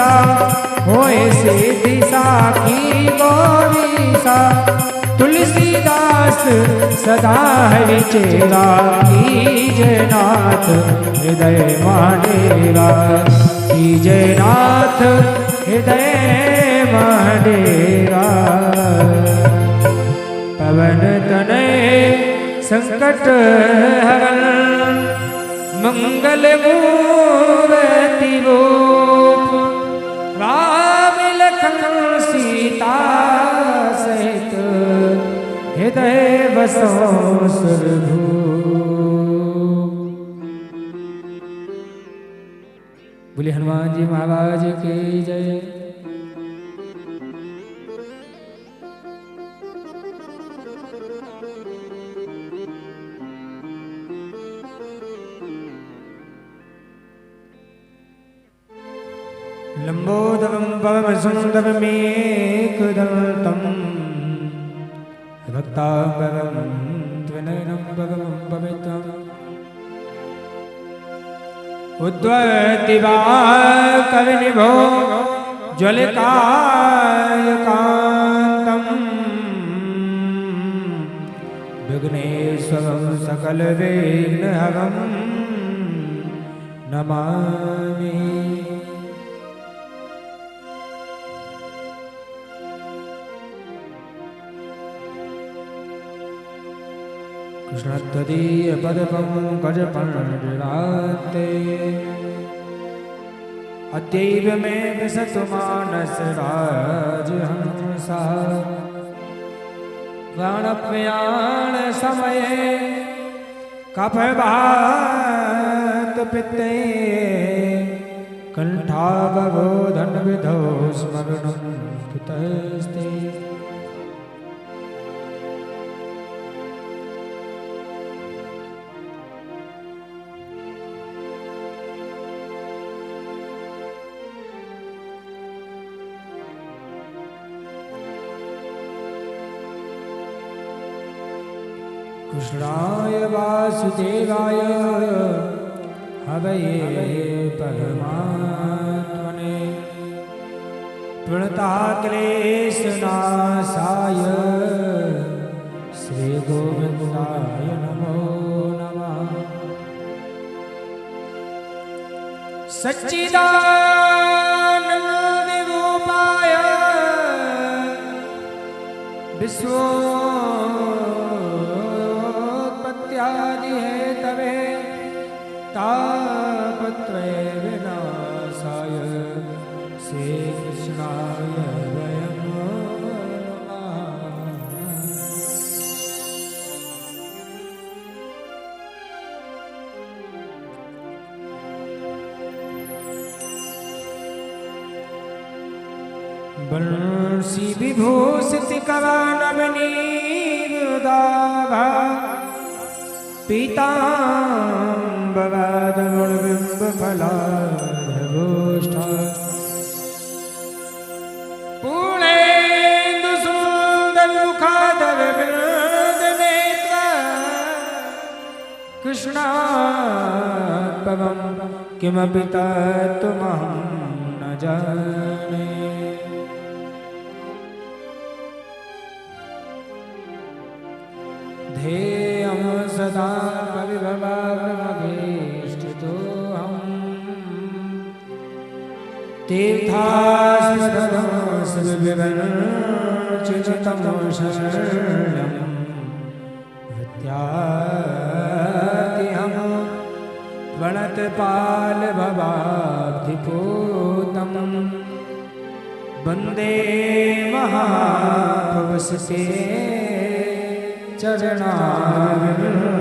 सा होए सिद्धि साखी गौरी सा तुलसीदास सदा हरि चेरा कीजय नाथ हृदय महाडेरा कीजय नाथ हृदय महाडेरा पवन तनय संकट हरण मंगल मूर्ति रूप राम लखन सीता सहित हृदय बसो सुरभूप। बोले हनुमान जी महाराज की जय। लंबोदरं परमसुन्दरमेकदन्तं भक्तांगं त्रिनयनं भगवं पवित्रम् उद्वतिवाकविनिभो ज्वलिकायकान्तं विघ्नेश्वरं सकलविघ्नहरं नमामि। कृष्णत्वदीय पदपङ्कजपण्डराते अद्यैव मे विशतु मानसराजहंसा प्राणप्रयाण समये कफवात पित्ते कण्ठावरोधन विधौ स्मरणं कृतस्ते। कृष्णाय वासुदेवाय हवये परमात्मने प्रणताक्लेशनाशाय श्रीगोविन्दाय नमो नमः। सच्चिदानन्दरूपाय विश्वोत्पत्त्यादि हेतवे तापत्रय विनाशाय श्रीकृष्णाय वयं नमः। बंसी विभूषित करानवनीदाभा पीताम्बरधवलबिम्बफलाधगोष्ठा पूर्णेन्दुसुन्दरमुखाधरविनोदनेत्र कृष्णात् परं किमपि तत्त्वमहं न जाने। ध्येयं सदा परिभवाभीष्टितोऽहम् तीर्थास्पदं शरणं विद्यार्थिहं प्रणतपालभवाब्धिपूतं वन्दे महाप्रभुस्ते चरणारविन्दम्।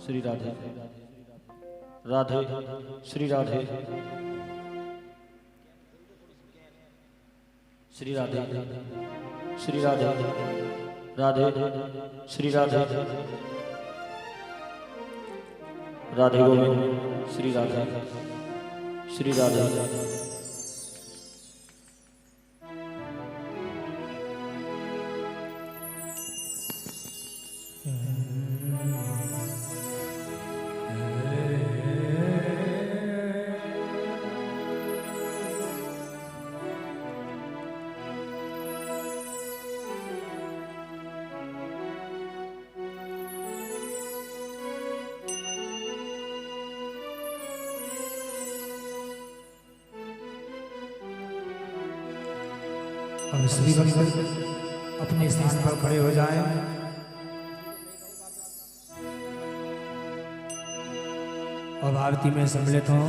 श्री राधे राधे श्री राधे श्री राधे श्री राधे राधे श्री राधे राधे गोविंद श्री राधे श्री राधे अब सभी भक्त अपने स्थान पर खड़े हो जाएं। और आरती में सम्मिलित हों।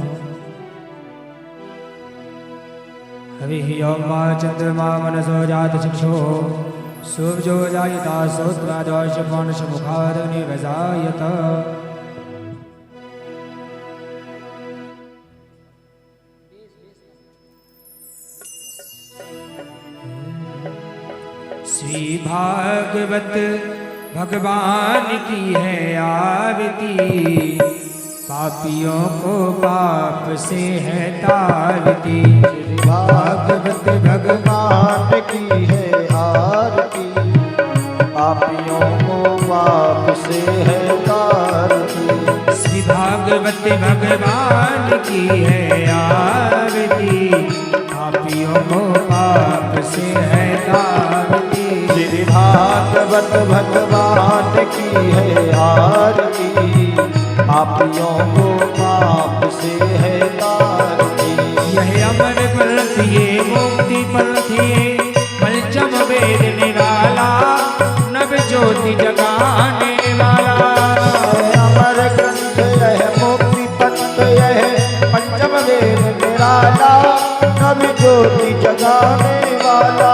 हरि ओम चंद्रमा मनसो जात चक्षु सूर्यो जायता श्रोत्रादोष पौनश मुखाद निवजायत श्री भागवत भगवान की है आरती पापियों को पाप से है तारती। भागवत भगवान की है आरती पापियों को पाप से है तारती। श्री भागवत भगवान की है आरती पापियों को पाप से है तारती। श्री भागवत भगवान की है आरती पापियों को पाप से है तारती। यह अमर पंथ ये मुक्ति पंथ ये पंचम वेद निराला नव ज्योति जगाने वाला। अमर ग्रंथ यह मुक्ति पंथ यह पंचम वेद निराला नव ज्योति जगाने वाला।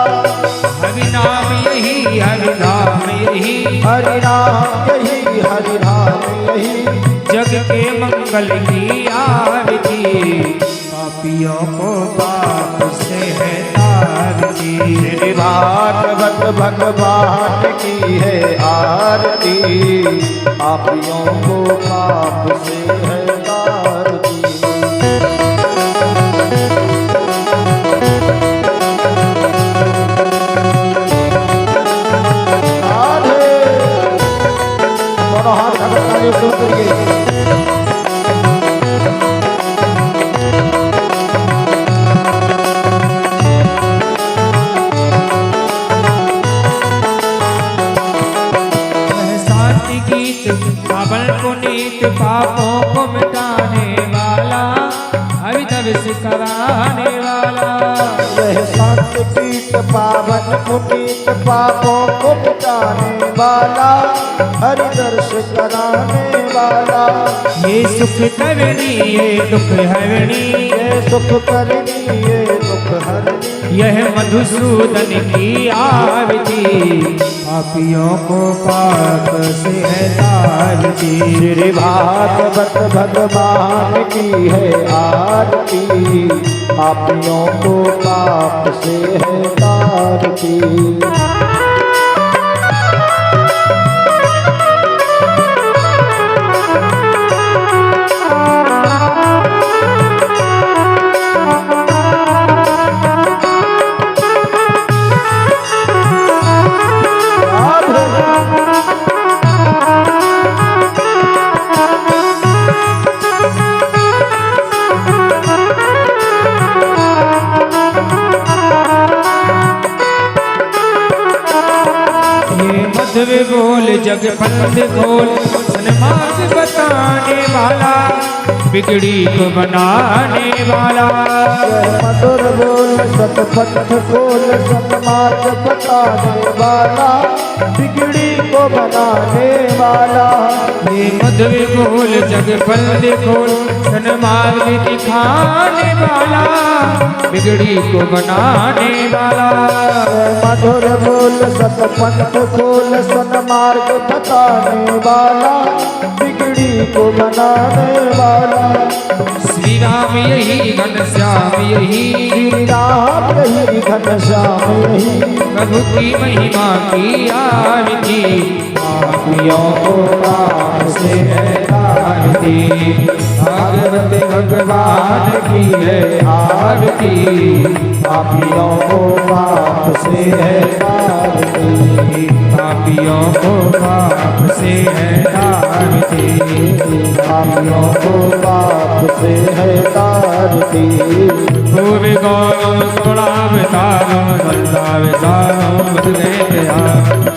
हरि नाम यही हरि नाम यही हरि नाम यही हरि नाम यही जग के मंगल की आरती पापियों को पाप से है तारती। श्री भागवत भगवान की है आरती पापियों को पाप से है तारती। शांति गीत पावन पुनीत पापों को मिटाने वाला हरिदर्श कराने वाला। यह संत गीत पावन पुनीत पापों को मिटाने वाला हरिदर्श कराने वाला। ये सुख करनी ये दुख हरणी ये सुख करनी ये दुख हरणी यह मधुसूदन की आरती पापियों को पाप से है तारती। श्री भागवत भगवान की है आरती पापियों को पाप से है तारती। मधुर बोल जग पंथ खोल सन्मार्ग बताने वाला बिगड़ी को बनाने वाला। मधुर बोल सतपथ खोल सन्मार्ग बताने वाला बिगड़ी को बनाने वाला। ये मधुर बोल जग पंथ खोल सन्मार्ग दिखाने वाला बिगड़ी को बनाने वाला। मधुर बोल सतपंथ खोल सन्मार्ग बताने वाला, बिगड़ी को बनाने वाला। श्री राम यही घनश्याम यही, श्री राम यही घनश्याम यही, प्रभु की महिमा की आरती, पापियों को पाप से है आरती, भागवत भगवान की है आरती, पापियों को पाप से है तारती, पापियों को पाप से है तारती, पापियों को पाप से है तारती। पूर्व गौरव गुणावतारो दंडावतारो मधुरेतया,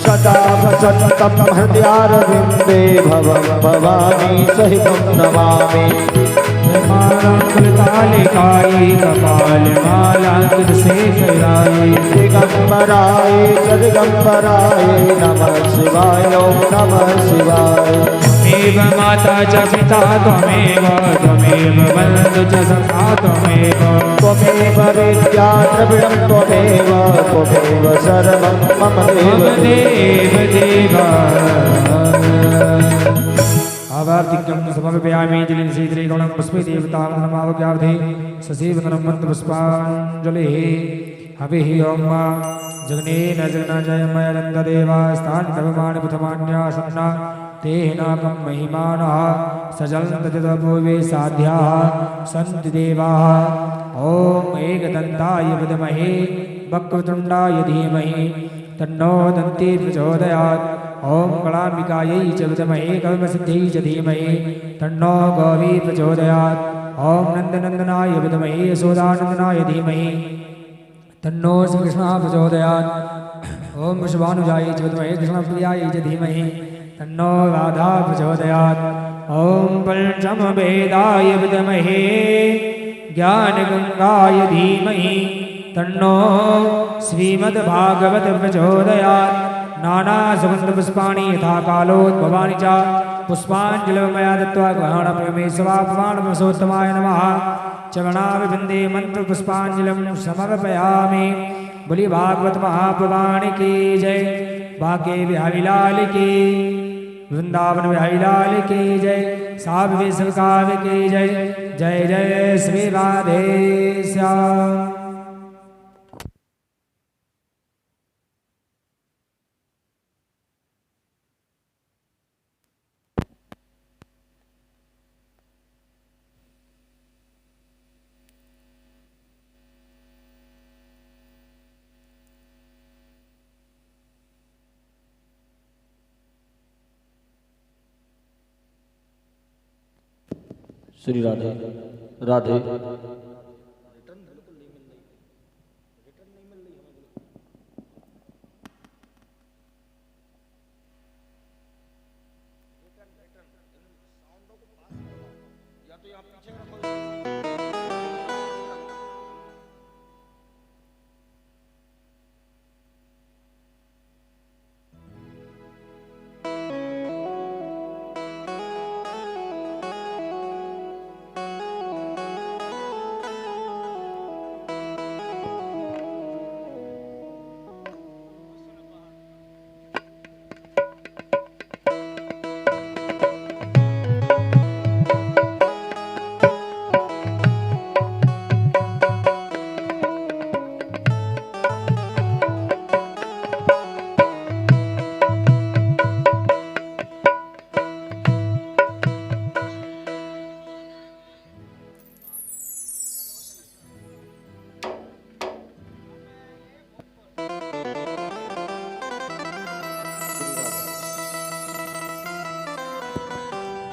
सदा वसंतम हृदयारविंदे भवं भवानी सहितं नमामि। कालिकाई कपाल माला तुझसे फैलाई, दिगंबराय सदिगंबराय नमः शिवाय ओम नमः शिवाय। त्वमेव माता च पिता त्वमेव, त्वमेव बन्धु च सखा त्वमेव, त्वमेव विद्या द्रविणं त्वमेव, त्वमेव सर्वं मम मम देव देव देव। आवार्तिक्यं समर्पयामि जलिं शीतले गौणं पुष्पे देवतावनमावज्ञावधे ससेवनं मन्त्रपुष्पाञ्जलिः। हविः ॐ जगनेन जगनजयमयनन्ददेवास्तानि तवमानि पुथमान्यासन्ना तेन नाकं महिमानः सजलन्तजतपूर्वे साध्याः सन्ति देवाः। ॐ एकदन्ताय विद्महे वक्रतुण्डाय धीमहि तन्नो दन्ती प्रचोदयात्। ॐ गणाम्बिकायै च विद्महे कर्मसिद्ध्यै च धीमहि तन्नो गौरी प्रचोदयात्। ॐ नन्दनन्दनाय विद्महे यशोदानन्दनाय धीमहि तन्नो श्रीकृष्णः प्रचोदयात्। ॐ वृषभानुजायै च विद्महे कृष्णप्रियायै च धीमहि तन्नो राधा प्रचोदयात्। ॐ पञ्चमवेदाय विद्महे ज्ञानगङ्गाय धीमहि तन्नो श्रीमद्भागवत प्रचोदयात्। नानासुगन्धपुष्पाणि यथा कालोद्भवानि च पुष्पाञ्जलिर्मया दत्त्वा ग्रहणप्रमेश्वरापमानपुरुषोत्तमाय नमः। चरणारविन्दे मन्त्रपुष्पाञ्जलिं समर्पयामि। बोली भागवत महापुराण की जय, बांके बिहारी लाल की, वृंदावन बिहारी लाल की जय, साध्वी सरकार की जय। जय जय श्री राधे श्याम। श्री राधे राधे।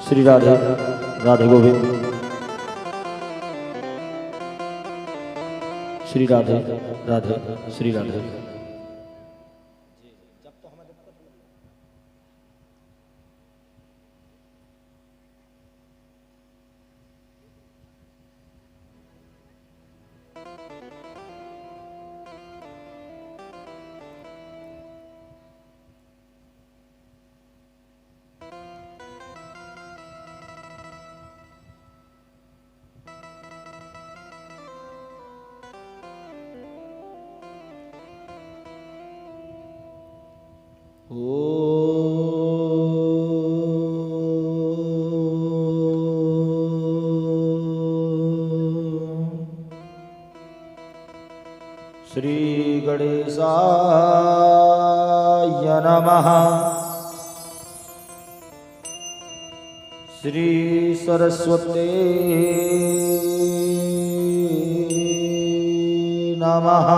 श्री राधे राधे गोविंद। श्री राधे राधे श्री राधे। श्री गणेशाय नमः। श्री सरस्वती नमः।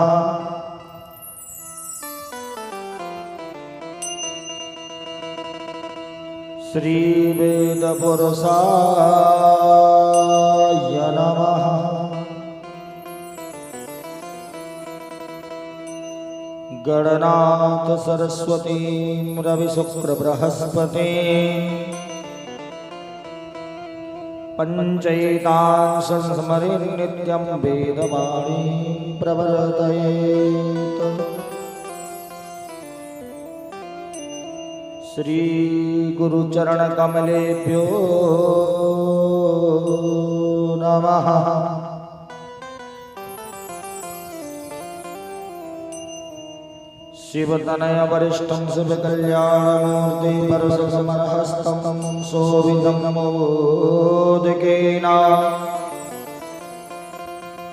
श्री वेदपुरुषाय नमः। गणनाथ सरस्वती रवि शुक्र बृहस्पति पंचैतांश स्मरे नित्यं वेदवाणी प्रवर्तयेत्। श्री गुरुचरण कमलेभ्यो नमः। शिवतनय वरिष्ठं शिवकल्याणमूर्ति परशुसमरहस्तं शोभितं नमोदकेन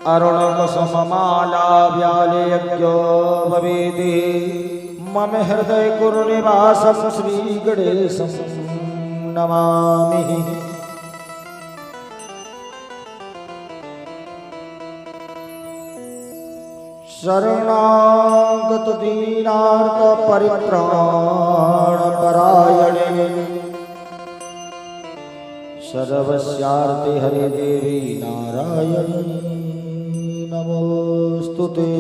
अरुणकुसुममाला व्यालयज्ञो भवेति। मम हृदय कुरुनिवासं श्रीगणेशं नमामि। शरणागत दीनार्थ परित्राण परायणे सर्वस्यार्थे हरे देवी नारायणी नमोस्तुते।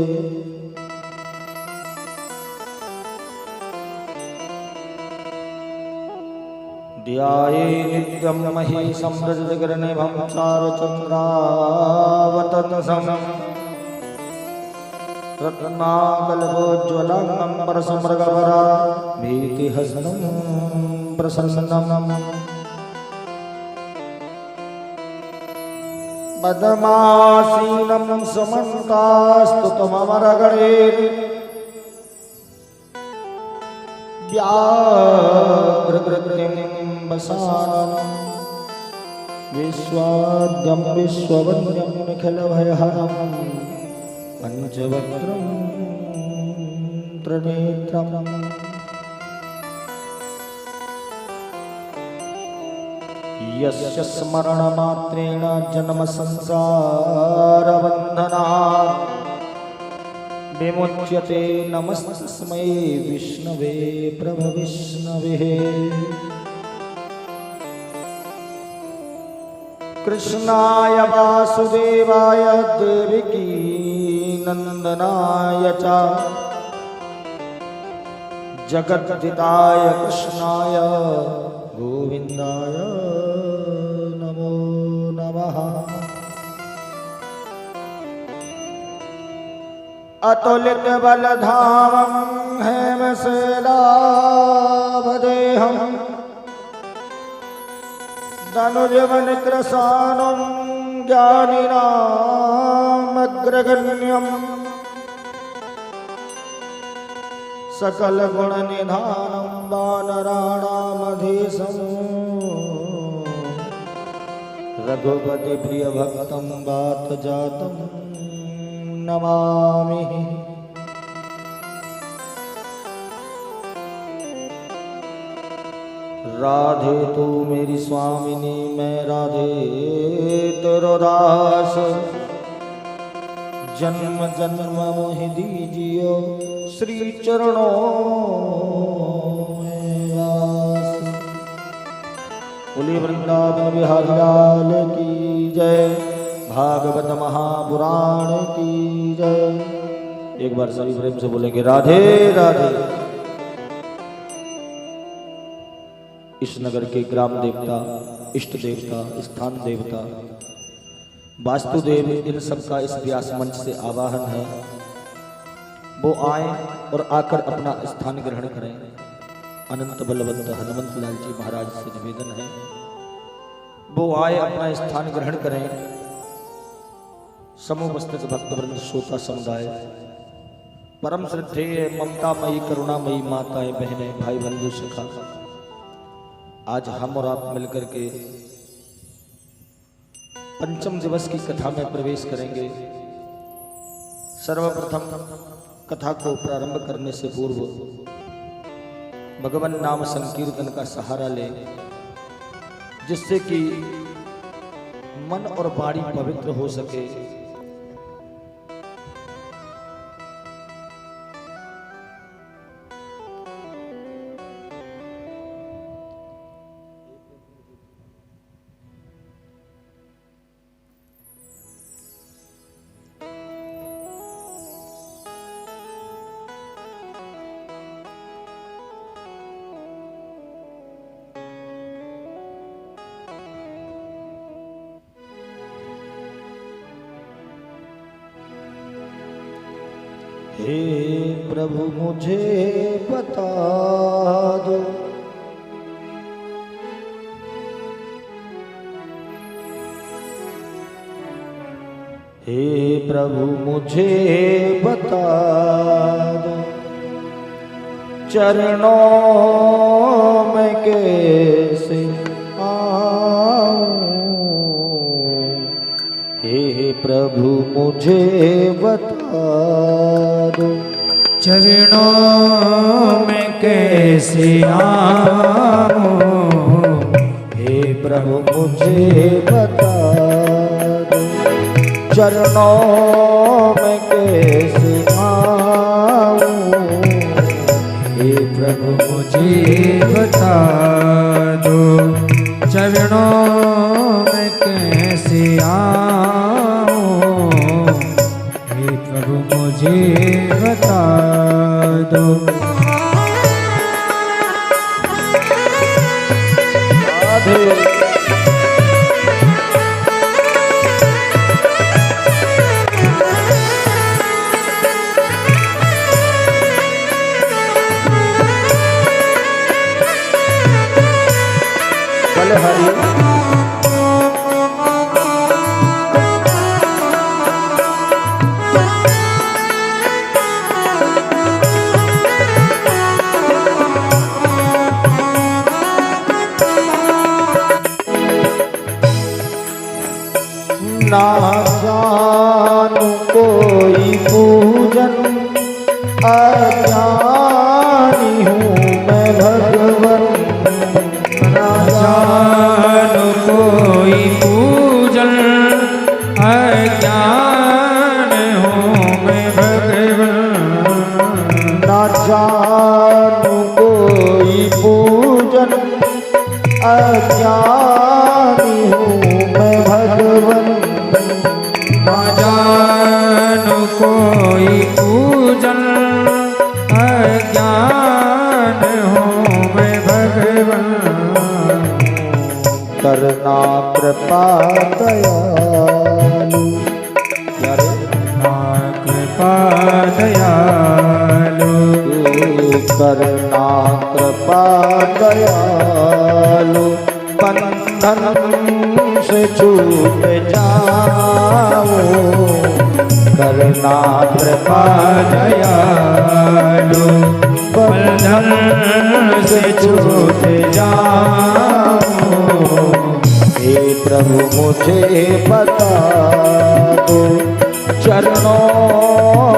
ध्याये नित्यं महेशं रजतगर्निभं चारुचन्द्रावतंसं रत्नाकल्पोज्ज्वलंबरसमृगवरा भीतिहसनं प्रसन्नं पद्मासीनं समन्तास्तुतममरगणैः व्याघ्रकृतिं वसानं विश्वाद्यं विश्ववन्द्यं निखिलभयहरं पंचवक्त्रं त्रिनेत्रम् यस्य स्मरणमात्रेण जन्मसंसारबन्धनात् विमुच्यते। नमस्तस्मै विष्णवे प्रभविष्णवे। कृष्णाय वासुदेवाय देवकी नंदनाय च जगद्दिताय कृष्णाय गोविंदाय नमो नमः। अतुलित बलधामं हेमशैलाभदेहं धनुजवनकृशानं ज्ञानिनामग्रगण्यं सकलगुणनिधानं वानराणामधीशं रघुपतिप्रियभक्तं वातजातं नमामि। राधे तू मेरी स्वामिनी मैं राधे तेरो दास। जन्म जन्म मोहि दीजियो श्री चरणों में आस। बोलिए वृंदावन बिहारी लाल की जय। भागवत महापुराण की जय। एक बार सभी प्रेम से बोलेंगे राधे राधे। इस नगर के ग्राम देवता, इष्ट देवता, स्थान देवता, वास्तुदेव, इन सब का इस व्यास मंच से आवाहन है। वो आए और आकर अपना स्थान ग्रहण करें। अनंत बलवंत हनुमंत लाल जी महाराज से निवेदन है वो आए अपना स्थान ग्रहण करें। समुपस्थित भक्तवृंद, श्रोता समुदाय, परम श्रद्धेय ममतामयी करुणामयी माताएं, बहनें, भाई बंधु सखा, आज हम और आप मिलकर के पंचम दिवस की कथा में प्रवेश करेंगे। सर्वप्रथम कथा को प्रारंभ करने से पूर्व भगवान नाम संकीर्तन का सहारा लें, जिससे कि मन और वाणी पवित्र हो सके। हे प्रभु मुझे बता दो, हे प्रभु मुझे बता दो, चरणों में कैसे आऊं। हे प्रभु मुझे बता दो, चरणों में कैसे आऊं। हे प्रभु मुझे बता दो, चरणों में कैसे आऊं। हे प्रभु मुझे बता दो, चरणों में कैसे आऊं। हे प्रभु मुझे बता दो। राधे हरि ना जानू कोई पूजन, अज्ञानी हूँ मैं भगवन। ना जानू कोई पूजन, अज्ञान हूँ मैं भगवन। ना जानू कोई पूजन, अज्ञानी हूँ मैं भगवन। ना जानू कोई पूजन, अज्ञान हूँ मैं भगवन। करना कृपा दयालु, करना कृपा दयालु। करना कृपा दयालु, बंधन से छूट जाओ। करना कृपा दयालु, बंधन से छूट जाओ। हे प्रभु मुझे बता दो, चरणों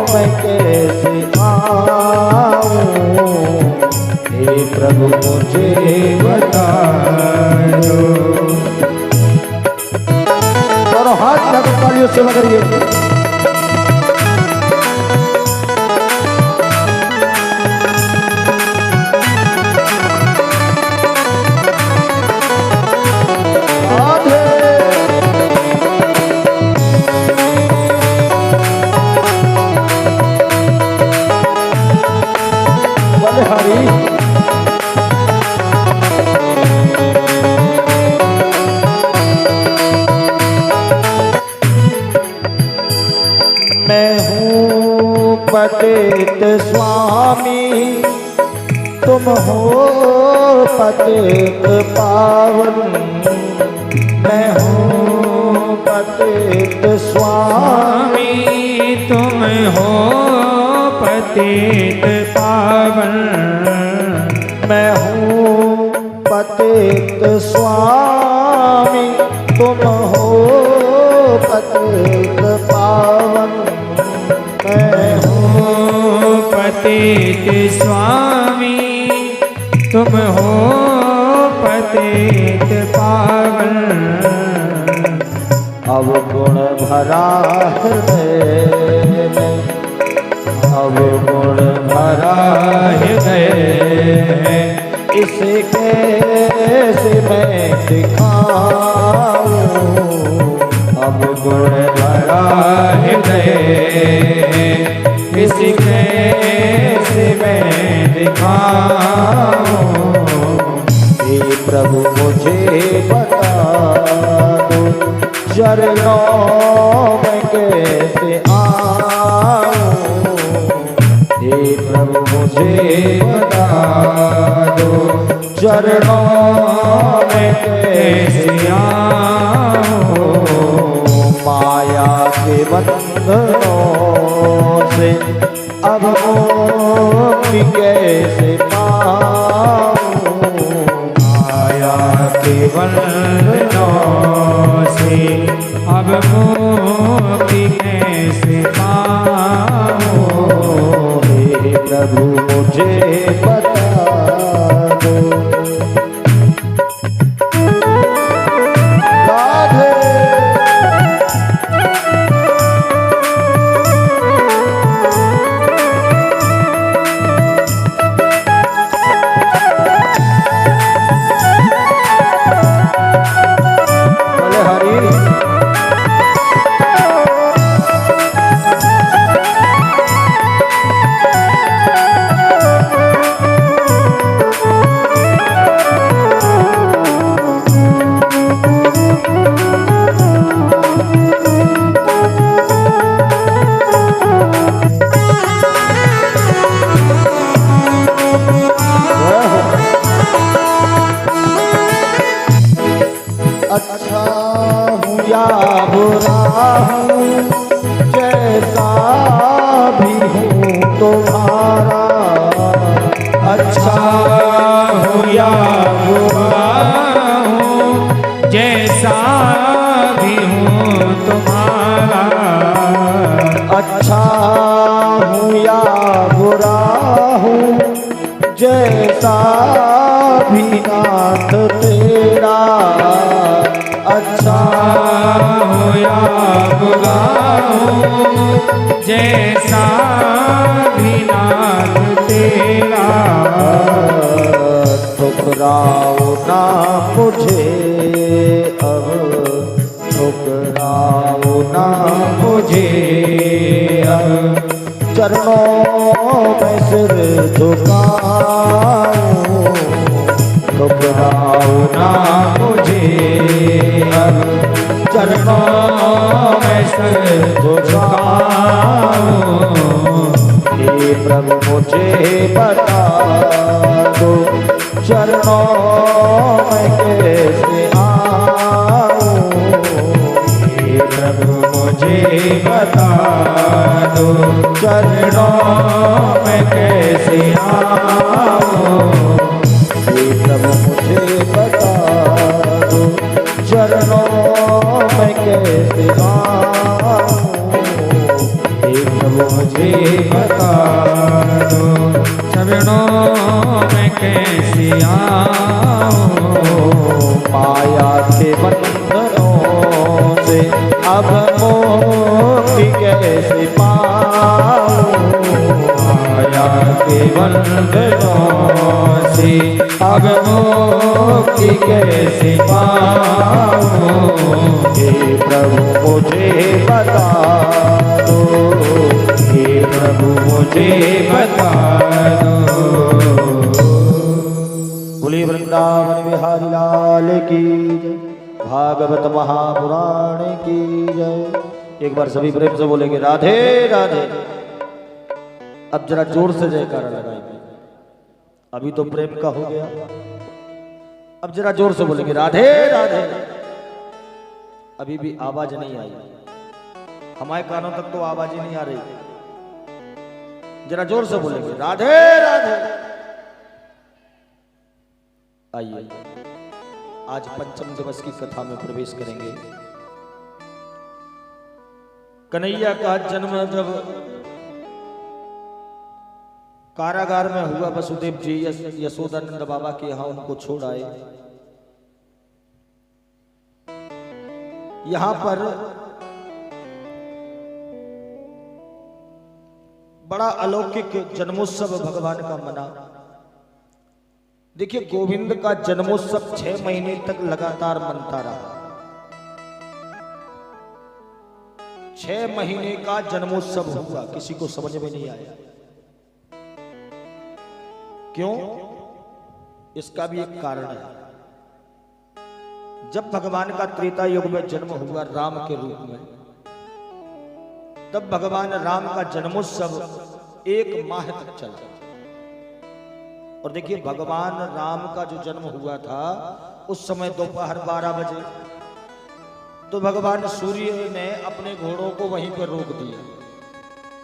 में कैसे आऊं। हे प्रभु मुझे बता दो। दोनों हाथ लगा तालियों से लगाइए। मैं हूँ पतित स्वामी, तुम हो पतित पावन। मैं हूँ पतित स्वामी, तुम हो पतित पावन। मैं हूँ पतित स्वामी, तुम हो पतित पावन। मैं पतित स्वामी तुम हो पतित पावन। अब गुण भरा हृदय में, अब गुण भरा हृदय में, इसे कैसे मैं दिखाऊं। अब गुण भरा हृदय, इसे कैसे मैं दिखाऊं। हे प्रभु मुझे बता दो, चरणों में कैसे आऊं। हे प्रभु मुझे बता दो, चरणों में कैसे आऊं। माया के बंधनों से अब मुक्ति कैसे पाऊं। माया के बंधनों से अब मुक्ति कैसे पाऊं। हे प्रभु मुझे बता दो। राधे अच्छा हूँ या बुरा हूँ, जैसा भी हूँ तुम्हारा। अच्छा हूँ या बुरा हूँ, जैसा भी हूँ तुम्हारा। अच्छा हूँ या बुरा हूँ, जैसा भी नाथ तेरा। अच्छा हो या बुरा हो, जैसा भी नाथ तेरा। ठुकराओ ना मुझे अब, ठुकराओ ना मुझे अब। चरणों में सिर झुकाऊं। ठुकराओ ना मुझे अब, चरणों में सिर झुकाऊं। हे प्रभु मुझे बता दो, चरणों में कैसे आऊं। हे प्रभु मुझे बता दो, चरणों में कैसे आऊं। हे प्रभु मुझे बता दो, चरणों में कैसे आऊं। हे प्रभु मुझे बता दो, चरणों में कैसे आऊं। माया के बंधनों से अब मुक्ति कैसे पाऊं। माया के बंधनों से अब मुक्ति कैसे पाऊं। हे प्रभु मुझे बता दो, हे प्रभु मुझे बता दो। बोलिए वृंदावन बिहारी लाल की जय, भागवत महापुराण की जय। एक बार सभी प्रेम से बोलेंगे राधे राधे। अब जरा जोर से जयकारा लगाएंगे। अभी तो प्रेम का हो गया, अब जरा जोर से बोलेंगे राधे राधे। अभी भी आवाज नहीं आई, हमारे कानों तक तो आवाज ही नहीं आ रही। जरा जोर से बोलेंगे राधे राधे। आइए आज पंचम दिवस की कथा में प्रवेश करेंगे। कन्हैया का जन्म जब कारागार में हुआ वसुदेव जी यशोदानंद बाबा के यहां उनको छोड़ आए। यहां पर बड़ा अलौकिक जन्मोत्सव भगवान का मना। देखिए, गोविंद का जन्मोत्सव 6 महीने तक लगातार मनता रहा। 6 महीने का जन्मोत्सव हुआ, किसी को समझ में नहीं आया क्यों? इसका भी एक कारण है। जब भगवान का त्रेता युग में जन्म हुआ राम के रूप में, तब भगवान राम का जन्मोत्सव 1 माह तक चला। और देखिए, भगवान राम का जो जन्म हुआ था उस समय दोपहर 12 बजे, तो भगवान सूर्य ने अपने घोड़ों को वहीं पर रोक दिया,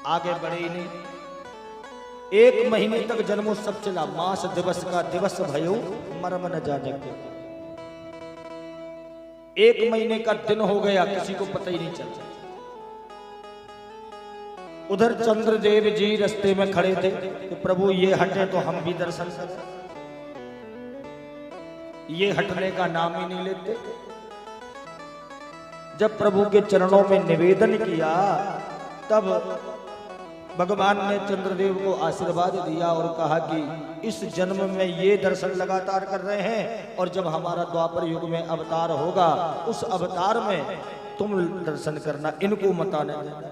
आगे बढ़े ही नहीं। 1 महीने तक जन्मोत्सव चला। मास दिवस का दिवस भयो मर्म न जाने को। 1 महीने का दिन हो गया, किसी को पता ही नहीं चला। उधर चंद्रदेव जी रास्ते में खड़े थे कि प्रभु ये हटे तो हम भी दर्शन करें। ये हटने का नाम ही नहीं लेते। जब प्रभु के चरणों में निवेदन किया, तब भगवान ने चंद्रदेव को आशीर्वाद दिया और कहा कि इस जन्म में ये दर्शन लगातार कर रहे हैं, और जब हमारा द्वापर युग में अवतार होगा उस अवतार में तुम दर्शन करना, इनको मत आने देना।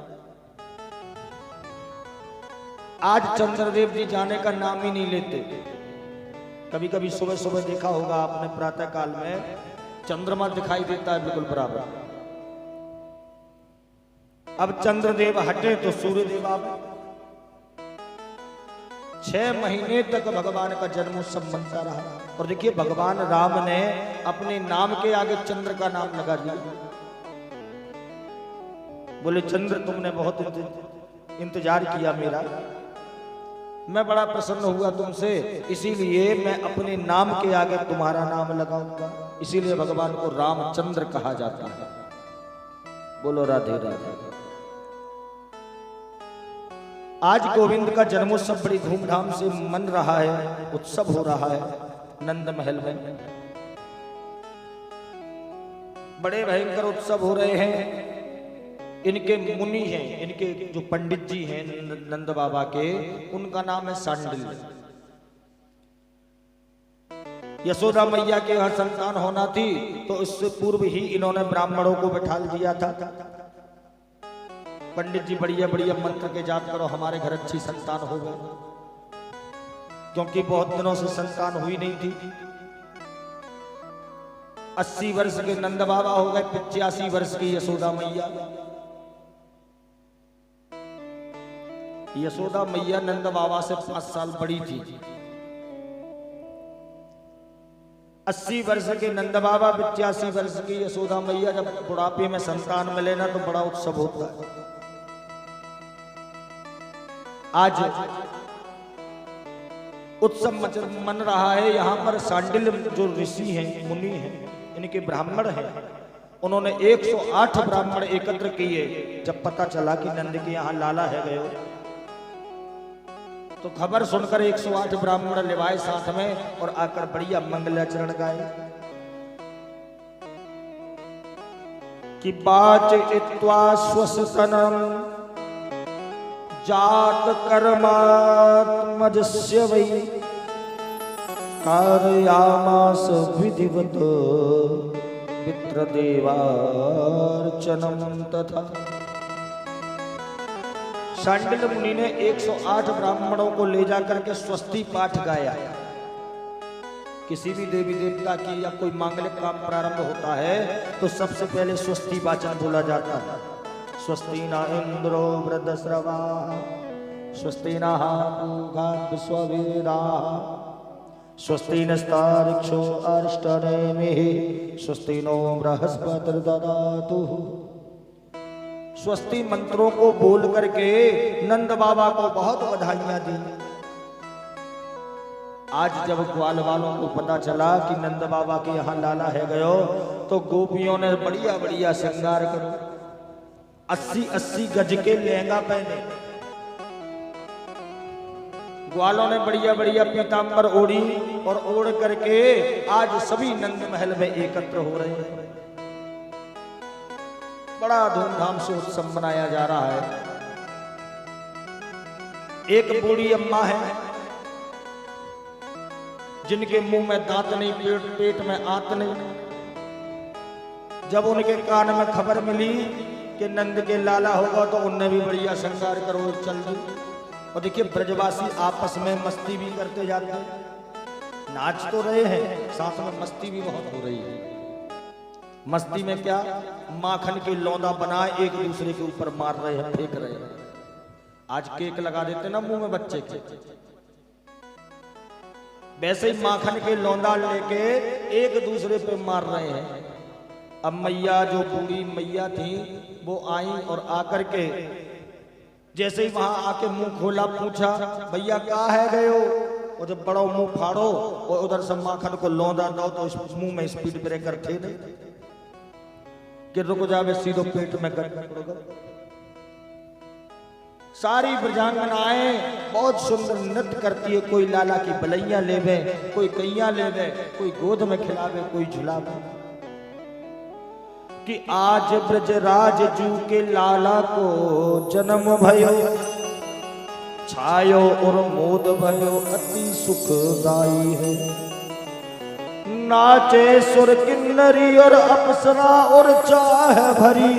आज चंद्रदेव जी जाने का नाम ही नहीं लेते। कभी कभी सुबह सुबह देखा होगा आपने, प्रातः काल में चंद्रमा दिखाई देता है बिल्कुल बराबर। अब चंद्रदेव हटे तो सूर्यदेव आ गए। 6 महीने तक भगवान का जन्मोत्सव मनता रहा। और देखिए, भगवान राम ने अपने नाम के आगे चंद्र का नाम लगा दिया। बोले, चंद्र तुमने बहुत इंतजार किया मेरा, मैं बड़ा प्रसन्न हुआ तुमसे, इसीलिए मैं अपने नाम के आगे तुम्हारा नाम लगाऊंगा। इसीलिए भगवान को रामचंद्र कहा जाता है। बोलो राधे राधे। आज गोविंद का जन्मोत्सव बड़ी धूमधाम से मन रहा है, उत्सव हो रहा है नंद महल में। बड़े भयंकर उत्सव हो रहे हैं। इनके मुनि हैं, इनके जो पंडित जी हैं नंद बाबा के, उनका नाम है सांडिल्य। यशोदा मैया के यहाँ संतान होना थी, तो इससे पूर्व ही इन्होंने ब्राह्मणों को बैठा दिया था। पंडित जी बढ़िया बढ़िया मंत्र के जाप करो, हमारे घर अच्छी संतान हो गए, क्योंकि बहुत दिनों से संतान हुई नहीं थी। 80 वर्ष के नंद बाबा हो गए, 85 वर्ष की यशोदा मैया। यशोदा मैया नंद बाबा से 5 साल बड़ी थी। 80 वर्ष के नंद बाबा, 85 वर्ष की यशोदा मैया। जब बुढ़ापे में संतान मिले ना, तो बड़ा उत्सव होता है। आज उत्सव मन रहा है। यहाँ पर सांडिल्य जो ऋषि हैं, मुनि हैं, इनके ब्राह्मण हैं, उन्होंने 108 ब्राह्मण एकत्र किए। जब पता चला कि नंद के यहाँ लाला है गए, तो खबर सुनकर 108 ब्राह्मण लिवाए साथ में और आकर बढ़िया मंगलाचरण गाए कि बाच इत्वा स्वसतनम जात कर्मात्मजस्य वै कारयामास विधिवत पितृदेवार्चनम तथा। सांडिल्य मुनि ने 108 ब्राह्मणों को ले जाकर के स्वस्ति पाठ गाया। किसी भी देवी देवता की या कोई मांगलिक काम प्रारंभ होता है तो सबसे पहले स्वस्ति वाचन बोला जाता है। स्वस्ति न इंद्रो वृद्धश्रवा स्वस्ति नः पूषा विश्ववेदाः स्वस्ति नस्तार्क्ष्यो अरिष्टनेमिः स्वस्ति नो बृहस्पतिर्दधातु। स्वस्ति मंत्रों को बोल करके नंद बाबा को बहुत बधाइयां दी। आज जब ग्वाल वालों को पता चला कि नंद बाबा के यहाँ लाला है गयो, तो गोपियों ने बढ़िया बढ़िया श्रृंगार करो, 80-80 गज के लहंगा पहने, ग्वालों ने बढ़िया बढ़िया पीतांबर ओढ़ी और ओढ़ करके आज सभी नंद महल में एकत्र हो रहे हैं। बड़ा धूमधाम से उत्सव मनाया जा रहा है। एक बूढ़ी अम्मा है जिनके मुंह में दांत नहीं, पेट में आंत नहीं। जब उनके कान में खबर मिली कि नंद के लाला होगा तो उनने भी बढ़िया श्रृंगार करो चल दी। और देखिए ब्रजवासी आपस में मस्ती भी करते जाते हैं, नाच तो रहे हैं, साथ में मस्ती भी बहुत हो रही है। मस्ती में क्या, माखन की लौंदा बनाए एक दूसरे के ऊपर मार रहे हैं, फेंक रहे हैं। आज केक लगा देते ना मुंह में बच्चे के, वैसे ही माखन के लौंदा लेके एक दूसरे पे मार रहे हैं। अब मैया, जो बूढ़ी मैया थी, वो आई और आकर के जैसे ही वहां आके मुंह खोला, पूछा भैया कहाँ है गए हो? और जब बड़ा मुंह फाड़ो और उधर से माखन को लौंदा दो तो उस मुंह में स्पीड ब्रेकर थे नहीं कि रुक जावे, सीधो पेट में गड़। सारी ब्रजांगनाएं बहुत सुंदर नृत्य करती है। कोई लाला की बलैया लेवे, कोई कैया लेवे, कोई गोद में खिलावे, कोई झुलावे। कि आज ब्रजराज जू के लाला को जन्म भयो, छायो और मोद भयो अति सुखदाई है। नाचे सुर किन्नरी और अप्सरा और चाह भरी,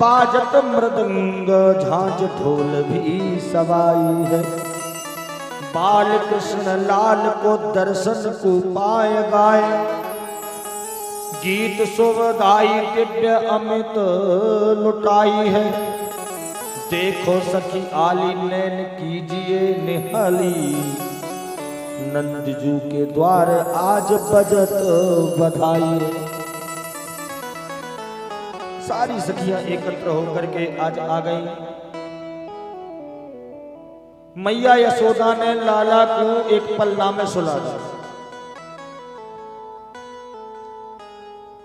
बाजत मृदंग झांझ ढोल भी सवाई है। बाल कृष्ण लाल को दर्शन को पाए गाए, गीत शोभदाई दिव्य अमित लुटाई है। देखो सखी आली नैन कीजिए निहाली, नंदजू के द्वार आज बजत बधाई है। सारी सखियां एकत्र होकर के आज आ गई। मैया यशोदा ने लाला को एक पल्ला में सुला दिया।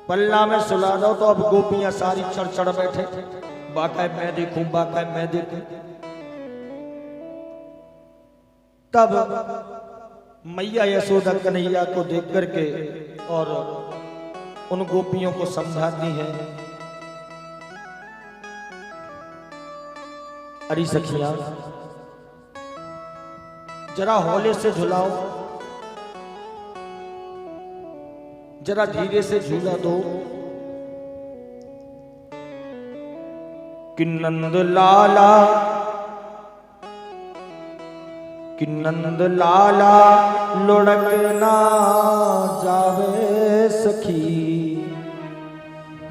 पल्ला में सुला दो तो अब गोपियां सारी चढ़ चढ़ बैठे, बाकाय मैं देखूं, बाकाय मैं देखूं। तब मैया यशोदा कन्हैया को देख करके और उन गोपियों को समझाती है, अरे सखियां जरा हौले से झुलाओ, जरा धीरे से झूला दो। कि नंद लाला, कि नंद लाला लुढ़क ना जावे सखी,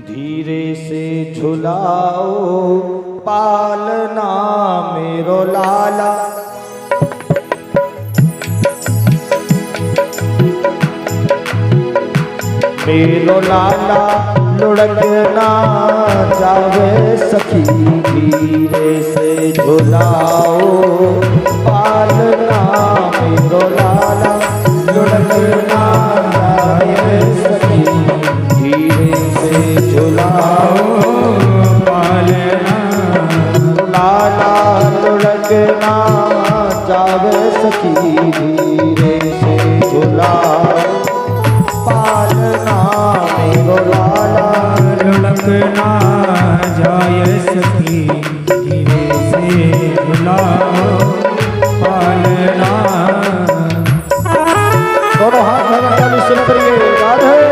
धीरे से झुलाओ पालना मेरो लाला। मेरो लाला लुढ़क ना जावे सखी, धीरे से झुलाओ पालना मेरो लाला। लुढ़क ना जावे सखी, धीरे से झुलाओ पालना। लाला लुढ़क ना जावे सखी, धीरे से झुलाओ पालना मेरो लाला। लुढ़क ना जाए सखी, धीरे से झुलाओ पालना। दोनों हाथ में ताली सुन करिए, राधे।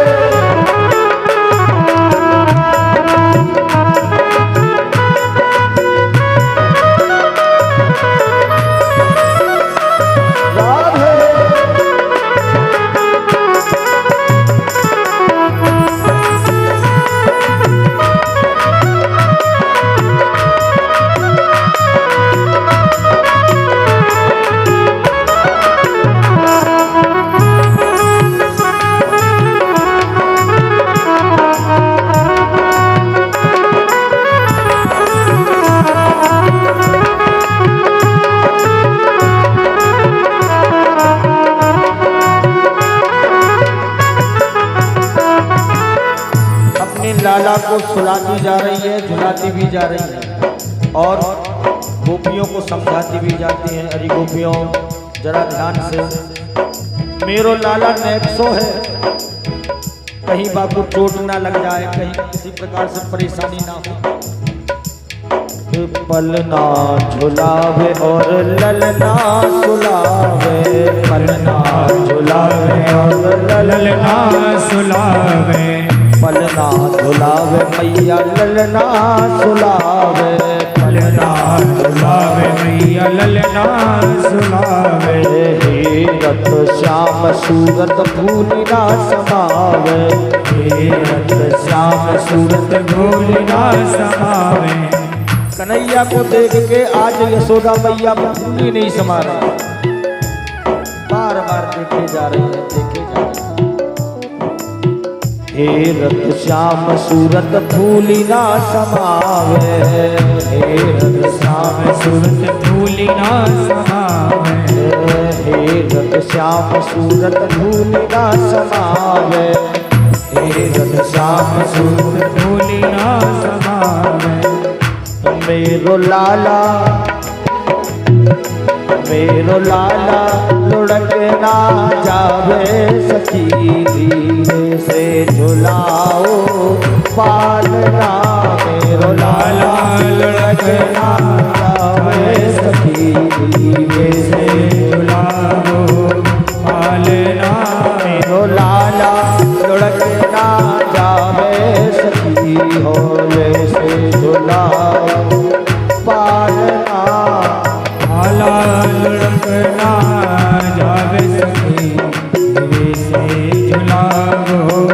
लाला को सुलाती जा रही है, झुलाती भी जा रही है। और गोपियों को समझाती भी जाती हैं। अरे गोपियों जरा ध्यान से, मेरो लाला नेक्सो है, कहीं बापू चोट ना लग जाए, कहीं किसी प्रकार से परेशानी ना हो। पलना झुलावे और ललना सुलावे, पलना झुलावे और ललना सुलावे, पलना झुलावे मैया ललना सुलावे, पलना झुलावे मैया ललना सुलावे। हे रत श्याम सूरत भूलि ना समावे, हे रत श्याम सूरत भूलि ना समावे। कन्हैया को देख के आज यशोदा मैया भूली नहीं समा रही, बार बार देखे जा रही है, देखे जा रही है। हे रत श्याम सूरत भूलि ना समावे, हे रत श्याम सूरत भूलि ना समावे, हे रत श्याम सूरत भूलि ना समावे, हे रत श्याम सूरत भूलि ना समावे। मेरो लाला, मेरो लाला लुढ़क ना जावे सखी, धीरे से झुलाओ पालना, मेरो लाला लुढ़क ना जावे सखी, धीरे से झुलाओ पालना, मेरो लाला लुढ़क ना जावे सखी, होले से झुलाओ पालना, भाला लुढ़क ना जावे सखी, धीरे से झुलाओ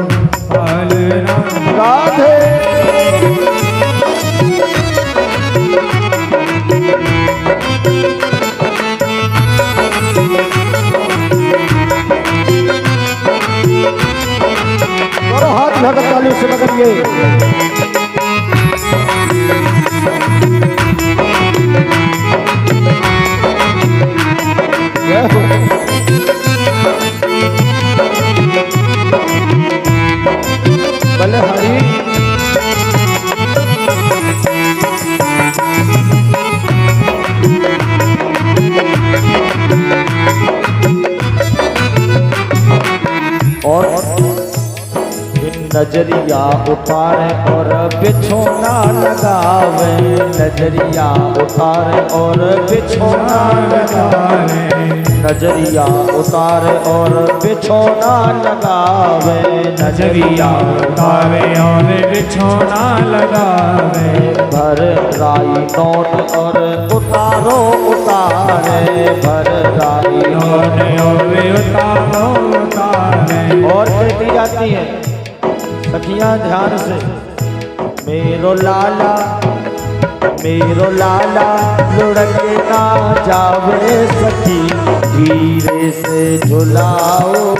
पालना। राधे और हाथ भगत ताली से बगलिए। भले हरी और नजरिया उतारे और बिछोना लगावे, नजरिया उतारे और बिछोना लगावे, नजरिया उतारे और बिछोना लगावे, नजरिया उतारे और बिछोना लगावे। भर राई नोट और उतारो उतारे, भर राई नोट और उतारो उतारे। और कहती जाती है सखियां ध्यान से, मेरो लाला, मेरो लाला लुढ़क ना जावे सखी, धीरे से झुलाओ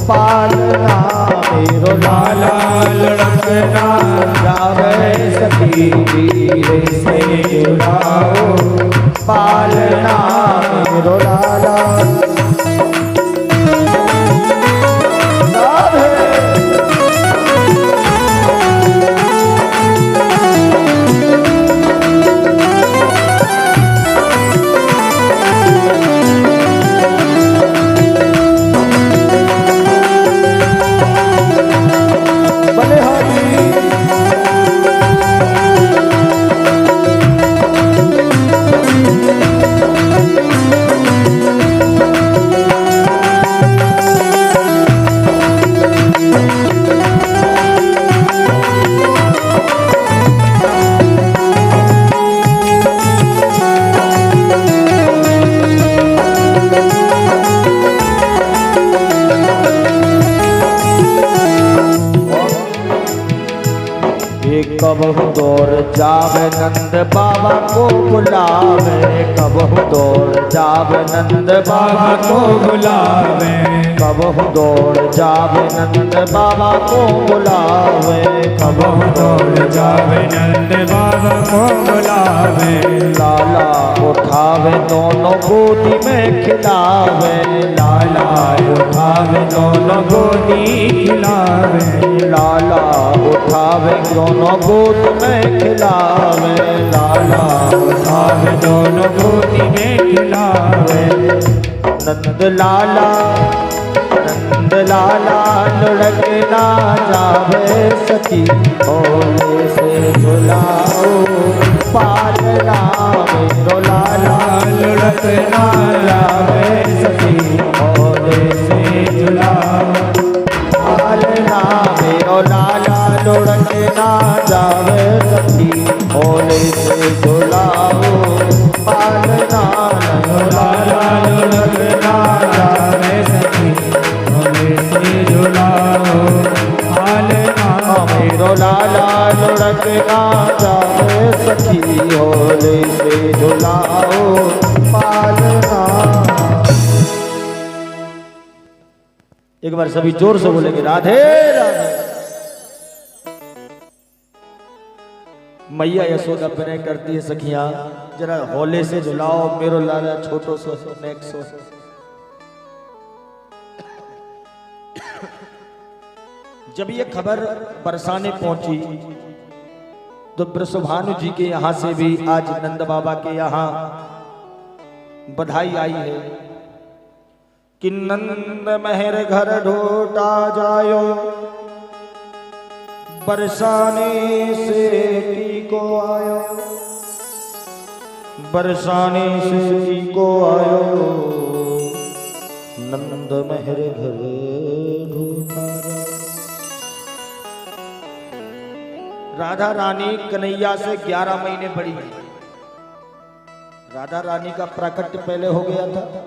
पालना, मेरो लाला लुढ़क ना जावे सखी, धीरे से झुलाओ पालना, मेरो लाला। कबहु दौड़ जावे नंद बाबा को बुलावे, कबहु दौड़ जावे नंद बाबा को बुलावे, कबहु दौड़ जावे नंद बाबा को बुलावे, कबहु दौड़ जावे नंद बाबा को बुलावे। लाला उठावे दोनों गोदी में खिलावे, लाला उठावे दोनों गोदी खिलावे, लाला उठावे दोनों गोद में खिलावे लाला उठावे दोनों गोदी में खिलावे नंद लाला लुढ़क ना जावे सखी होले से झुलाओ पालना मेरो लाला लुढ़क ना जावे सखी होले से झुलाओ पालना मेरो लाला लुढ़क ना जावे सखी होले से झुलाओ पालना मेरो लाला लुढ़क ना जावे सखी होले से झुलाओ पालना मेरो लाला लुढ़क ना जावे सखी होले से झुलाओ पालना। एक बार सभी जोर से बोलेंगे राधे राधे। मैया यशोदा विनय करती है सखियां जरा होले से झुलाओ मेरो लाला छोटो सो नेक सो। जब ये खबर बरसाने पहुंची तो वृषभानु जी के यहां से भी आज नंद बाबा के यहां बधाई आई है कि नंद महर घर ढोटा जायो बरसाने से टीको आयो बरसाने से टीको आयो नंद महर घर ढोटा। राधा रानी कन्हैया से 11 महीने बड़ी है। राधा रानी का प्राकट्य पहले हो गया था।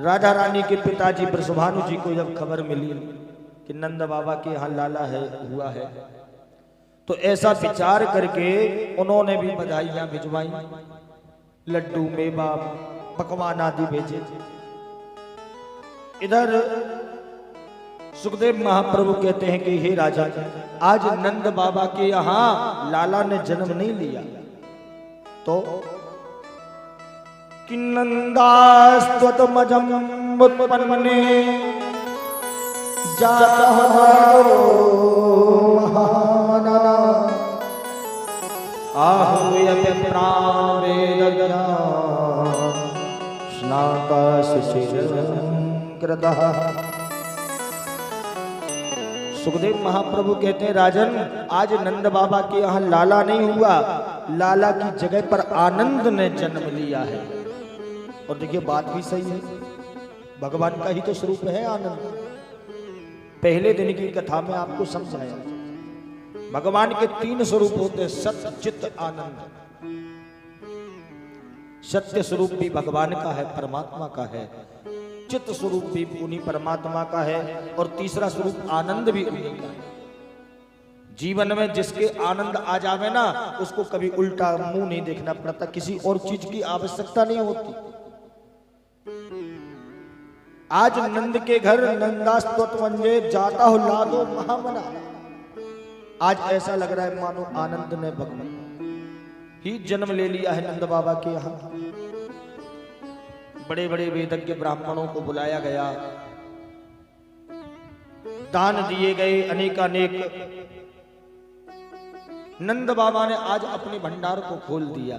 राधा रानी के पिताजी वृषभानु जी को जब खबर मिली कि नंद बाबा के यहाँ लाला है हुआ है तो ऐसा विचार करके उन्होंने भी बधाइयां भिजवाई, लड्डू मेवा पकवान आदि भेजे। इधर सुखदेव महाप्रभु कहते हैं कि हे राजा आज नंद बाबा के यहाँ लाला ने जन्म नहीं लिया तो कि नंदास्त्वतमजं उत्पन्ने जातः महामना आहूयते प्राणवेदज्ञा स्नाताशिशिरकृतः। सुखदेव महाप्रभु कहते हैं राजन आज नंद बाबा के यहाँ लाला नहीं हुआ, लाला की जगह पर आनंद ने जन्म लिया है। और देखिए बात भी सही है, भगवान का ही तो स्वरूप है आनंद। पहले दिन की कथा में आपको समझाया भगवान के 3 स्वरूप होते हैं, सत्य चित्त आनंद। सत्य स्वरूप भी भगवान का है, परमात्मा का है, चित्त स्वरूप भी उन्हीं परमात्मा का है और तीसरा स्वरूप आनंद भी उन्हीं का है। जीवन में जिसके आनंद आ जावे ना उसको कभी उल्टा मुंह नहीं देखना पड़ता, किसी और चीज की आवश्यकता नहीं होती। आज नंद के घर नंदास्तवंजे जाता हो लादो महामना। आज ऐसा लग रहा है मानो आनंद ने भगवान ही जन्म ले लिया है नंद बाबा के यहाँ। बड़े बड़े वेदज्ञ ब्राह्मणों को बुलाया गया, दान दिए गए अनेकानेक। नंद बाबा ने आज अपने भंडार को खोल दिया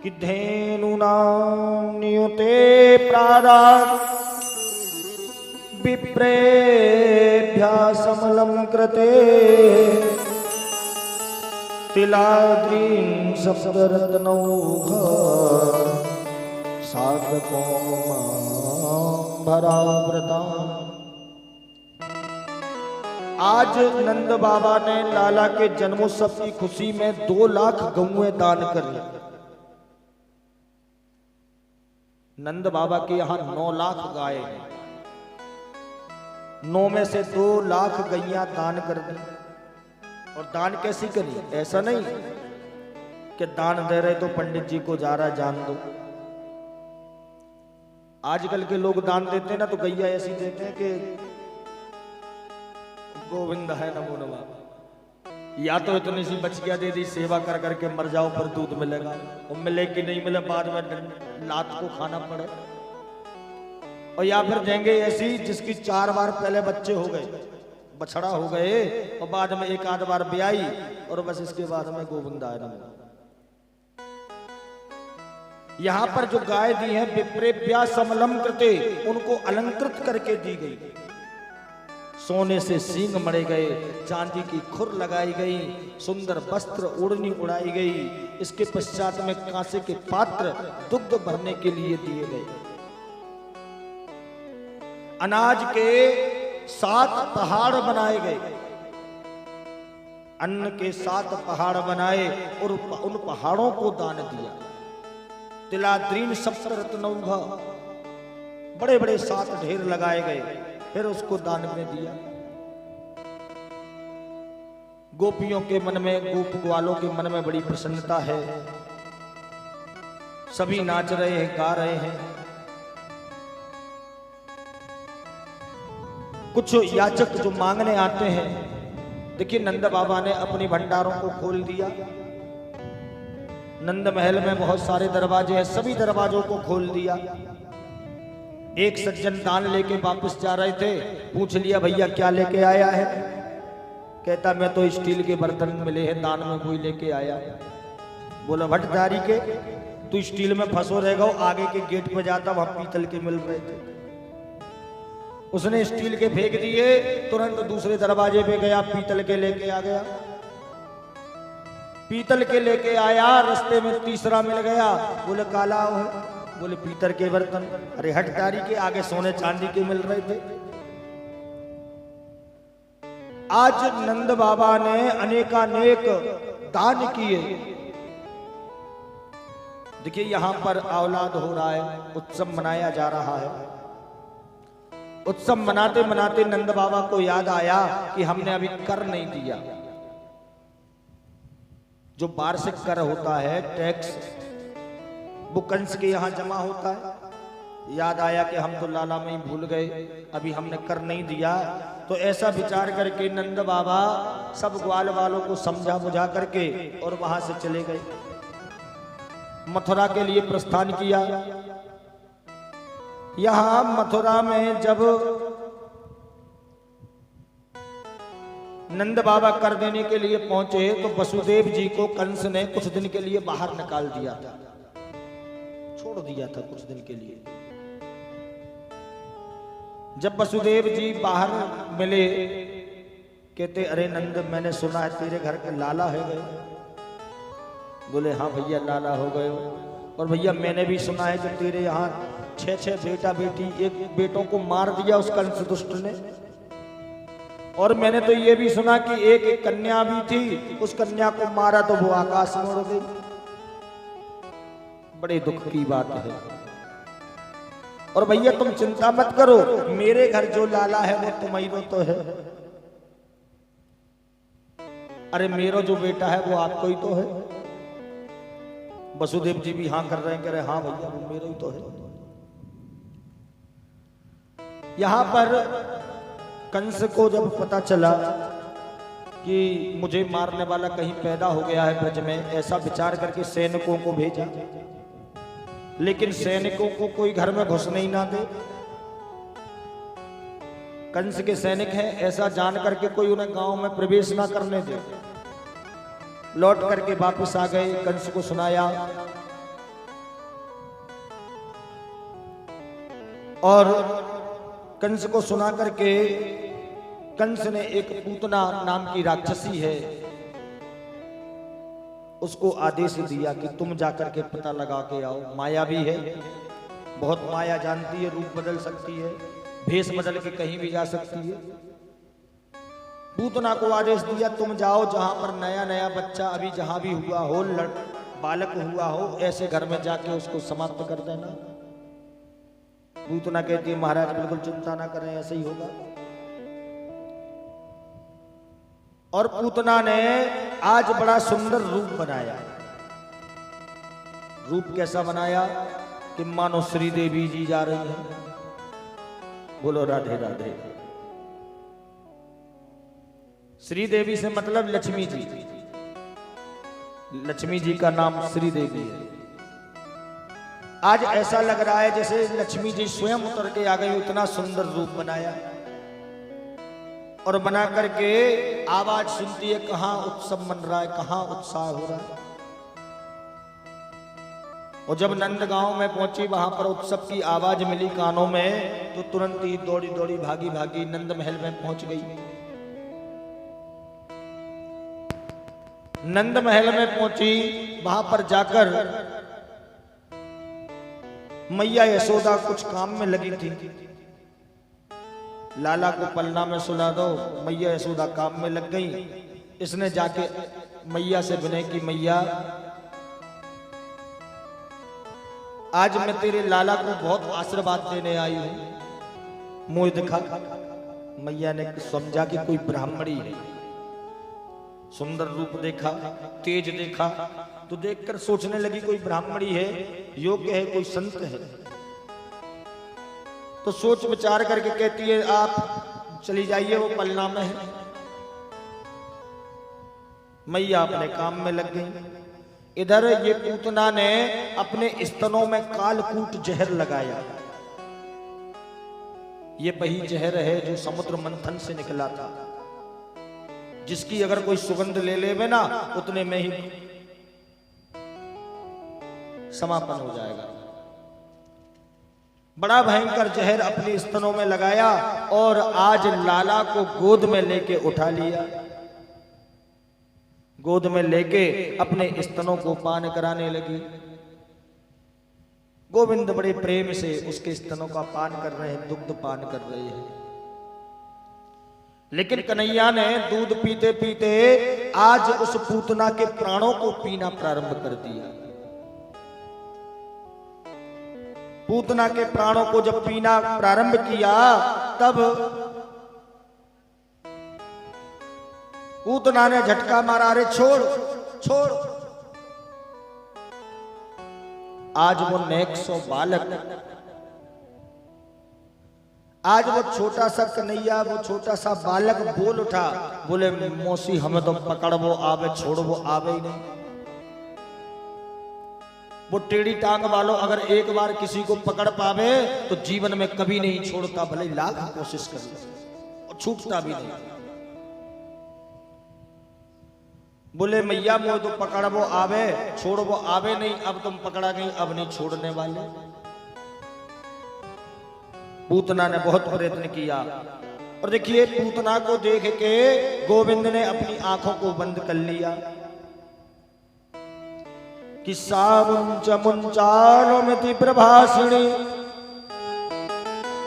कि धेनुनां नियुते प्रादात् विप्रेभ्यः समलं कृते तिलाद्रीं सप्तरत्नौघा साधकोमाभराव्रता। आज नंद बाबा ने लाला के जन्मोत्सव की खुशी में 2 लाख गौएं दान कर ली। नंद बाबा के यहाँ 9 लाख गाय हैं, 9 में से 2 लाख गैया दान कर दी। और दान कैसी करी? ऐसा नहीं कि दान दे रहे तो पंडित जी को जा रहा जान दो। आजकल के लोग दान देते हैं ना तो गैया ऐसी देते हैं कि गोविंद है नमो नमः, या तो इतनी सी बचिया दे दी सेवा कर करके मर जाओ पर दूध मिलेगा, और मिले कि नहीं मिले बाद में लात को खाना पड़े। और या फिर देंगे ऐसी जिसकी 4 बार पहले बच्चे हो गए, बछड़ा हो गए और बाद में एक आध बार ब्याई और बस इसके बाद में गोविंदाय नमः। यहां पर जो गाय दी है विप्रेभ्या समलम कृते, उनको अलंकृत करके दी गई। सोने से सींग मड़े गए, चांदी की खुर लगाई गई, सुंदर वस्त्र ओढ़नी उड़ाई गई। इसके पश्चात में कांसे के पात्र दुग्ध भरने के लिए दिए गए। अनाज के 7 पहाड़ बनाए गए, अन्न के 7 पहाड़ बनाए और उन पहाड़ों को दान दिया। तिलाद्रीन सप्तरत्नौघ, बड़े बड़े 7 ढेर लगाए गए, फिर उसको दान में दिया। गोपियों के मन में, गोप ग्वालों के मन में बड़ी प्रसन्नता है। सभी नाच रहे हैं, गा रहे हैं। कुछ याचक जो मांगने आते हैं, देखिए नंद बाबा ने अपने भंडारों को खोल दिया। नंद महल में बहुत सारे दरवाजे हैं, सभी दरवाजों को खोल दिया। एक सज्जन दान लेके वापस जा रहे थे, पूछ लिया भैया क्या लेके आया है? कहता मैं तो स्टील के बर्तन मिले हैं दान में, कोई लेके आया। बोला भट्टारी के, तू स्टील में फंसो रहेगा, आगे के गेट पे जाता वहां पीतल के मिल रहे थे। उसने स्टील के फेंक दिए, तुरंत दूसरे दरवाजे पे गया, पीतल के लेके आ गया। पीतल के लेके आया, रास्ते में तीसरा मिल गया। बोले काला है, बोले पीतल के बर्तन। अरे हटदारी के, आगे सोने चांदी के मिल रहे थे। आज नंद बाबा ने अनेकानेक दान किए। देखिए यहां पर औलाद हो रहा है, उत्सव मनाया जा रहा है। उत्सव मनाते मनाते नंद बाबा को याद आया कि हमने अभी कर नहीं दिया। जो वार्षिक कर होता है, टैक्स, वो कंस के यहां जमा होता है। याद आया कि हम तो लाला में ही भूल गए, अभी हमने कर नहीं दिया। तो ऐसा विचार करके नंद बाबा सब ग्वाल वालों को समझा बुझा करके और वहां से चले गए। मथुरा के लिए प्रस्थान किया। यहां मथुरा में जब नंद बाबा कर देने के लिए पहुंचे तो वसुदेव जी को कंस ने कुछ दिन के लिए बाहर निकाल दिया था, छोड़ दिया था कुछ दिन के लिए। जब वसुदेव जी बाहर मिले, कहते अरे नंद मैंने सुना है तेरे घर के लाला है गए। बोले हाँ भैया लाला हो गए। और भैया मैंने भी सुना है कि तेरे यहाँ 6 बेटा बेटी, एक बेटों को मार दिया उस कंस दुष्ट ने। और मैंने तो ये भी सुना कि एक कन्या भी थी, उस कन्या को मारा तो वो आकाश में उड़ गई। बड़े दुख की बात है। और भैया तुम चिंता मत करो, मेरे घर जो लाला है वो तुम्हारी तो है। अरे मेरा जो बेटा है वो आपको ही तो है। वसुदेव जी भी हाँ कर रहे हैं, कह रहे हाँ भैया वो मेरा ही तो है। यहां पर कंस को जब पता चला कि मुझे मारने वाला कहीं पैदा हो गया है ब्रज में, ऐसा विचार करके सैनिकों को भेजा। लेकिन सैनिकों को कोई घर में घुसने ही ना दे। कंस के सैनिक हैं ऐसा जान करके कोई उन्हें गांव में प्रवेश ना करने दे। लौट करके वापस आ गए, कंस को सुनाया और कंस को सुना करके कंस ने एक पूतना नाम की राक्षसी है उसको आदेश दिया कि तुम जाकर के पता लगा के आओ। माया भी है, बहुत माया जानती है, रूप बदल सकती है, भेष बदल के कहीं भी जा सकती है। पूतना को आदेश दिया तुम जाओ जहां पर नया नया बच्चा अभी जहां भी हुआ हो, बालक हुआ हो, ऐसे घर में जाके उसको समाप्त कर देना। पूतना कहती है महाराज बिल्कुल चिंता ना करें, ऐसे ही होगा। और पूतना ने आज बड़ा सुंदर रूप बनाया। रूप कैसा बनाया कि मानो श्री देवी जी जा रही है। बोलो राधे राधे। श्री देवी से मतलब लक्ष्मी जी। लक्ष्मी जी का नाम श्री देवी है। आज ऐसा लग रहा है जैसे लक्ष्मी जी स्वयं उतर के आ गई, उतना सुंदर रूप बनाया। और बना करके आवाज सुनती है, कहां उत्सव मन रहा है, कहां उत्साह हो रहा है। और जब नंदगांव में पहुंची, वहां पर उत्सव की आवाज मिली कानों में, तो तुरंत ही दौड़ी दौड़ी भागी भागी नंद महल में पहुंच गई। नंद महल में पहुंची, वहां पर जाकर मैया यशोदा कुछ काम में लगी थी। लाला को पलना में सुला दो, मैया यशोदा काम में लग गई। इसने जाके मैया से विनय की, मैया आज मैं तेरे लाला को बहुत आशीर्वाद देने आई हूं, मुंह दिखा। मैया ने समझा कि कोई ब्राह्मणी है, सुंदर रूप देखा, तेज देखा, तो देखकर सोचने लगी कोई ब्राह्मणी है, योग्य है, कोई संत है। तो सोच विचार करके कहती है, आप चली जाइए, वो पलना में है। मैया अपने काम में लग गई। इधर ये पूतना ने अपने स्तनों में कालकूट जहर लगाया। ये वही जहर है जो समुद्र मंथन से निकला था, जिसकी अगर कोई सुगंध ले लेवे ना, उतने में ही समापन हो जाएगा। बड़ा भयंकर जहर अपने स्तनों में लगाया और आज लाला को गोद में लेके उठा लिया। गोद में लेके अपने स्तनों को पान कराने लगी। गोविंद बड़े प्रेम से उसके स्तनों का पान कर रहे हैं, दुग्ध पान कर रहे हैं। लेकिन कन्हैया ने दूध पीते पीते आज उस पूतना के प्राणों को पीना प्रारंभ कर दिया। पूतना के प्राणों को जब पीना प्रारंभ किया, तब पूतना ने झटका मारा, अरे छोड़ छोड़। आज वो नेक्सो बालक, आज वो छोटा सा कन्हैया, वो छोटा सा बालक बोल उठा, बोले मौसी हमें तो पकड़ वो आवे, छोड़ वो आवे ही नहीं। वो टेढ़ी टांग वालों अगर एक बार किसी को पकड़ पावे तो जीवन में कभी नहीं छोड़ता, भले लाख कोशिश कर, और छूटता भी नहीं। बोले मैया मोह तो पकड़ वो आवे, छोड़ वो आवे नहीं। अब तुम पकड़ा गई, अब नहीं छोड़ने वाले। पूतना ने बहुत प्रयत्न किया और देखिए पूतना को देख के गोविंद ने अपनी आंखों को बंद कर लिया कि सामुंच मुंचानुमिति प्रभासिणी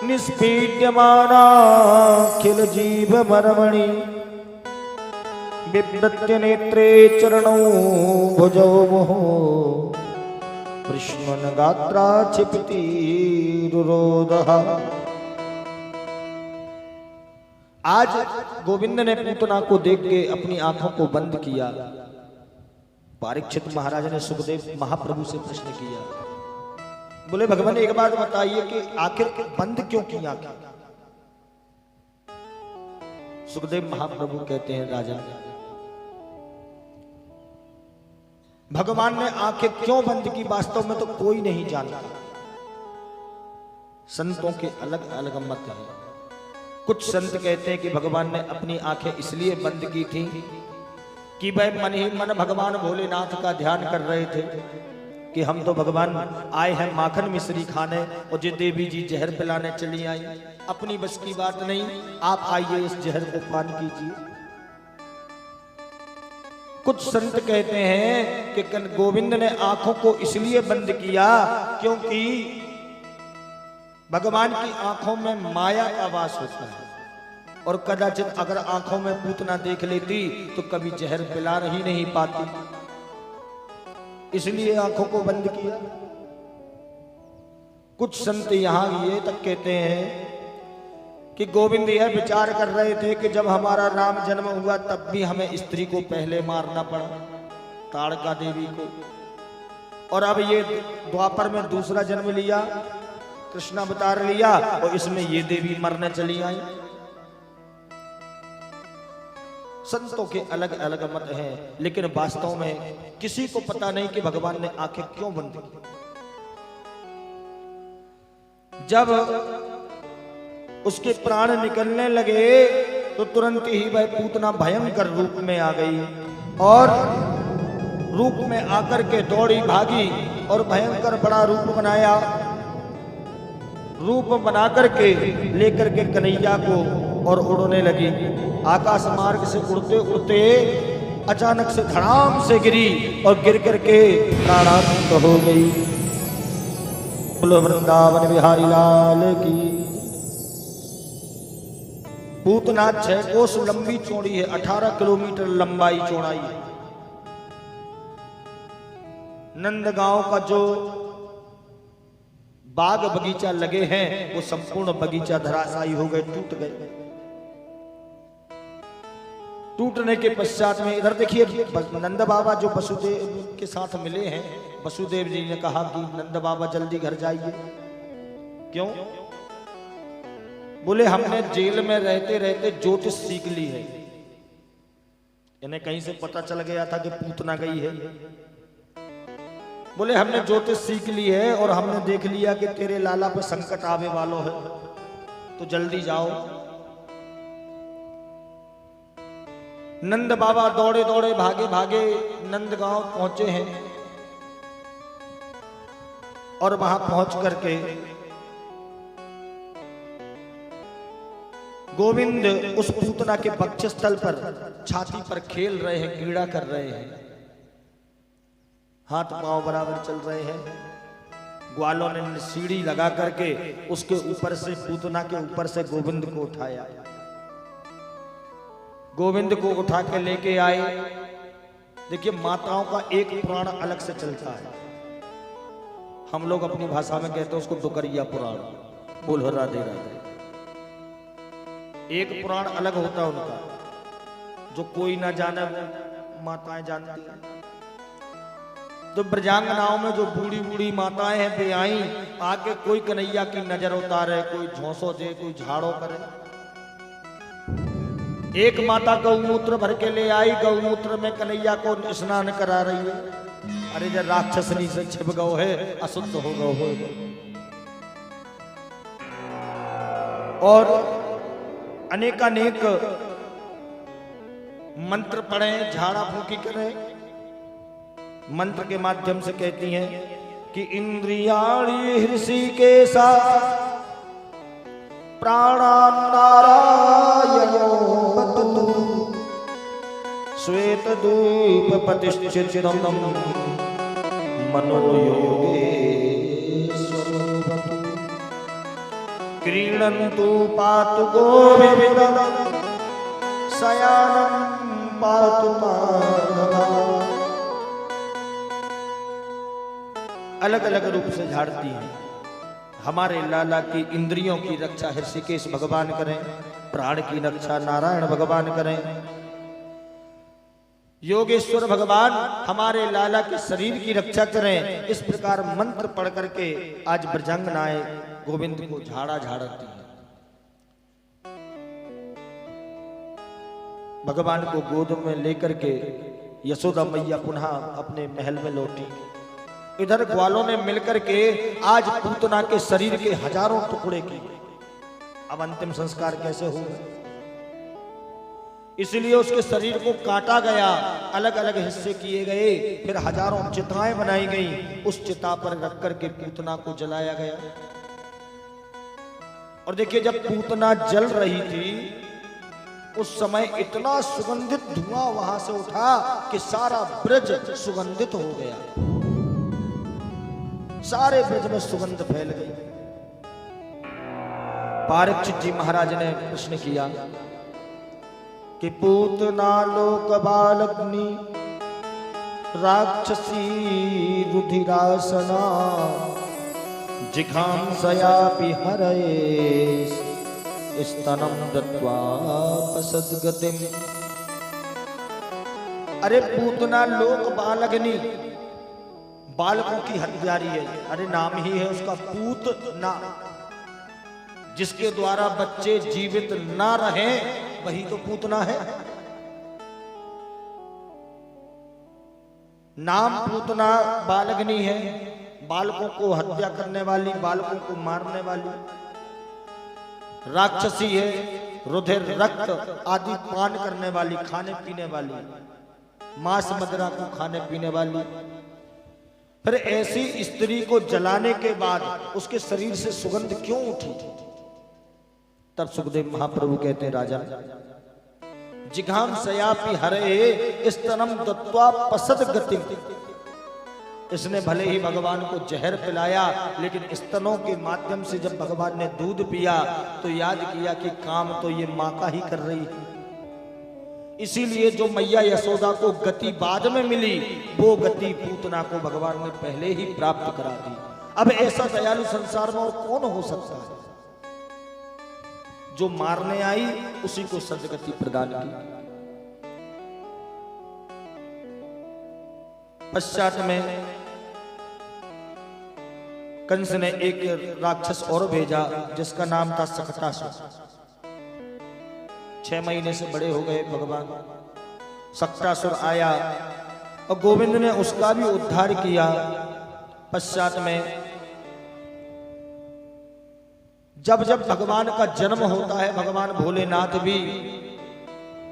निष्पीड्यमाना खिल जीव मरमणि बिभ्रत्य नेत्रे चरणौ भुजौ मोह कृष्ण गात्रा क्षिपति रुरोदः। आज गोविंद ने पूतना को देख के अपनी आंखों को बंद किया। परीक्षित महाराज ने सुखदेव महाप्रभु से प्रश्न किया, बोले भगवान एक बात बताइए कि आखिर बंद क्यों की आंखें? सुखदेव महाप्रभु कहते हैं, राजा भगवान ने आंखें क्यों बंद की वास्तव में तो कोई नहीं जानता। संतों के अलग अलग मत हैं। कुछ संत कहते हैं कि भगवान ने अपनी आंखें इसलिए बंद की थी कि वह मन ही मन भगवान भोलेनाथ का ध्यान कर रहे थे कि हम तो भगवान आए हैं माखन मिश्री खाने और जो देवी जी जहर पिलाने चली आई, अपनी बस की बात नहीं, आप आइए इस जहर को पान कीजिए। कुछ संत कहते हैं कि गोविंद ने आंखों को इसलिए बंद किया क्योंकि भगवान की आंखों में माया का वास होता है और कदाचित अगर आंखों में पूतना देख लेती तो कभी जहर पिला ही नहीं पाती, इसलिए आंखों को बंद किया। कुछ संत यहां ये तक कहते हैं कि गोविंद यह विचार कर रहे थे कि जब हमारा राम जन्म हुआ तब भी हमें स्त्री को पहले मारना पड़ा, ताड़का देवी को, और अब ये द्वापर में दूसरा जन्म लिया, कृष्ण अवतार लिया और इसमें ये देवी मरने चली आई। संतों के अलग अलग मत हैं, लेकिन वास्तव में किसी को पता नहीं कि भगवान ने आंखें क्यों बंद की। जब उसके प्राण निकलने लगे तो तुरंत ही वह पूतना भयंकर रूप में आ गई और रूप में आकर के दौड़ी भागी और भयंकर बड़ा रूप बनाया। रूप बना करके लेकर के कन्हैया को और उड़ने लगी। आकाश मार्ग से उड़ते उड़ते अचानक से धड़ाम से गिरी और गिर करके प्राणांत हो गई। बोलो वृंदावन बिहारी लाल की। पूतना 6 कोस लंबी चौड़ी है, 18 किलोमीटर लंबाई चौड़ाई है। नंदगांव का जो बाग बगीचा लगे हैं वो संपूर्ण बगीचा धराशायी हो गए, टूट गए। टूटने के पश्चात में इधर देखिए नंद बाबा जो वसुदेव के साथ मिले हैं, वसुदेव जी ने कहा कि नंद बाबा जल्दी घर जाइए। क्यों? बोले हमने जेल में रहते रहते ज्योतिष सीख ली है। इन्हें कहीं से पता चल गया था कि पूतना गई है। बोले हमने ज्योतिष सीख ली है और हमने देख लिया कि तेरे लाला पे संकट आवे वालों है, तो जल्दी जाओ। नंद बाबा दौड़े दौड़े भागे भागे नंदगांव पहुंचे हैं और वहां पहुंच करके गोविंद उस पूतना के वक्षस्थल पर छाती पर खेल रहे हैं, क्रीड़ा कर रहे हैं, हाथ पांव बराबर चल रहे हैं। ग्वालों ने सीढ़ी लगा करके उसके ऊपर से पूतना के ऊपर से गोविंद को उठाया। गोविंद को उठा के लेके आए। देखिए माताओं का एक पुराण अलग से चलता है। हम लोग अपनी भाषा में कहते हैं उसको दुकरिया पुराण। बोल राधे राधे। एक पुराण अलग होता है उनका, जो कोई ना जाने माताएं जानती हैं। तो ब्रजांगनाओं में जो बूढ़ी बूढ़ी माताएं हैं वे आई, आके कोई कन्हैया की नजर उतारे, कोई झोंसो दे, कोई झाड़ो करे। एक माता गौमूत्र भर के ले आई, गौमूत्र में कन्हैया को स्नान करा रही है। अरे जब राक्षसनी से छिप गओ है, अशुद्ध हो गओ हो। और अनेकानेक मंत्र पढ़े, झाड़ा फूकी करें। मंत्र के माध्यम से कहती हैं कि इंद्रियाणि हृषिकेशा प्राणान्नारायणो वततु श्वेतद्वीप प्रतिष्ठितं मनोयोगेश्वरो क्रीडन्तु पातु गोविन्दं शयानं पातु माधवः। अलग अलग रूप से झाड़ती है। हमारे लाला की इंद्रियों की रक्षा ऋषिकेश भगवान करें, प्राण की रक्षा नारायण भगवान करें। योगेश्वर भगवान हमारे लाला के शरीर की रक्षा करें। इस प्रकार मंत्र पढ़ करके आज ब्रजांगनाएं गोविंद को झाड़ा झाड़ती है। भगवान को गोद में लेकर के यशोदा मैया पुनः अपने महल में लौटी। इधर ग्वालों ने मिलकर के आज पूतना के शरीर के हजारों टुकड़े किए। अब अंतिम संस्कार कैसे होगा, इसलिए उसके शरीर को काटा गया, अलग अलग हिस्से किए गए, फिर हजारों चिताएं बनाई गई। उस चिता पर रख करके पूतना को जलाया गया। और देखिए जब पूतना जल रही थी उस समय इतना सुगंधित धुआं वहां से उठा कि सारा ब्रज सुगंधित हो गया। सारे ब्रज में सुगंध फैल गई। परीक्षित जी महाराज ने प्रश्न किया कि पूतना लोक बालग्नि राक्षसी रुधिरासना जिघांसयापि हरये स्तनम दत्वा पसद्गतिम। अरे पूतना लोक बालग्नि, बालकों की हत्यारी है। अरे नाम ही है उसका पूतना, जिसके द्वारा बच्चे जीवित ना रहें वही तो पूतना है। नाम पूतना बालग्नि है, बालकों को हत्या करने वाली, बालकों को मारने वाली राक्षसी है। रुधिर रक्त आदि पान करने वाली, खाने पीने वाली, मांस मदिरा को खाने पीने वाली, फिर ऐसी स्त्री को जलाने के बाद उसके शरीर से सुगंध क्यों उठी? तब सुखदेव महाप्रभु कहते हैं, राजा जिघाम सयापि हरे स्तनम दत्वा पसद गतिम। इसने भले ही भगवान को जहर पिलाया, लेकिन स्तनों के माध्यम से जब भगवान ने दूध पिया तो याद किया कि काम तो ये मां का ही कर रही है। इसीलिए जो मैया यशोदा को गति बाद में मिली, वो गति पूतना को भगवान ने पहले ही प्राप्त करा दी। अब ऐसा दयालु संसार में और कौन हो सकता है? जो मारने आई उसी को सदगति प्रदान की। पश्चात में कंस ने एक राक्षस और भेजा जिसका नाम था सकटासुर। 6 महीने से बड़े हो गए भगवान। सकटासुर आया और गोविंद ने उसका भी उद्धार किया। पश्चात में जब जब भगवान का जन्म होता है, भगवान भोलेनाथ भी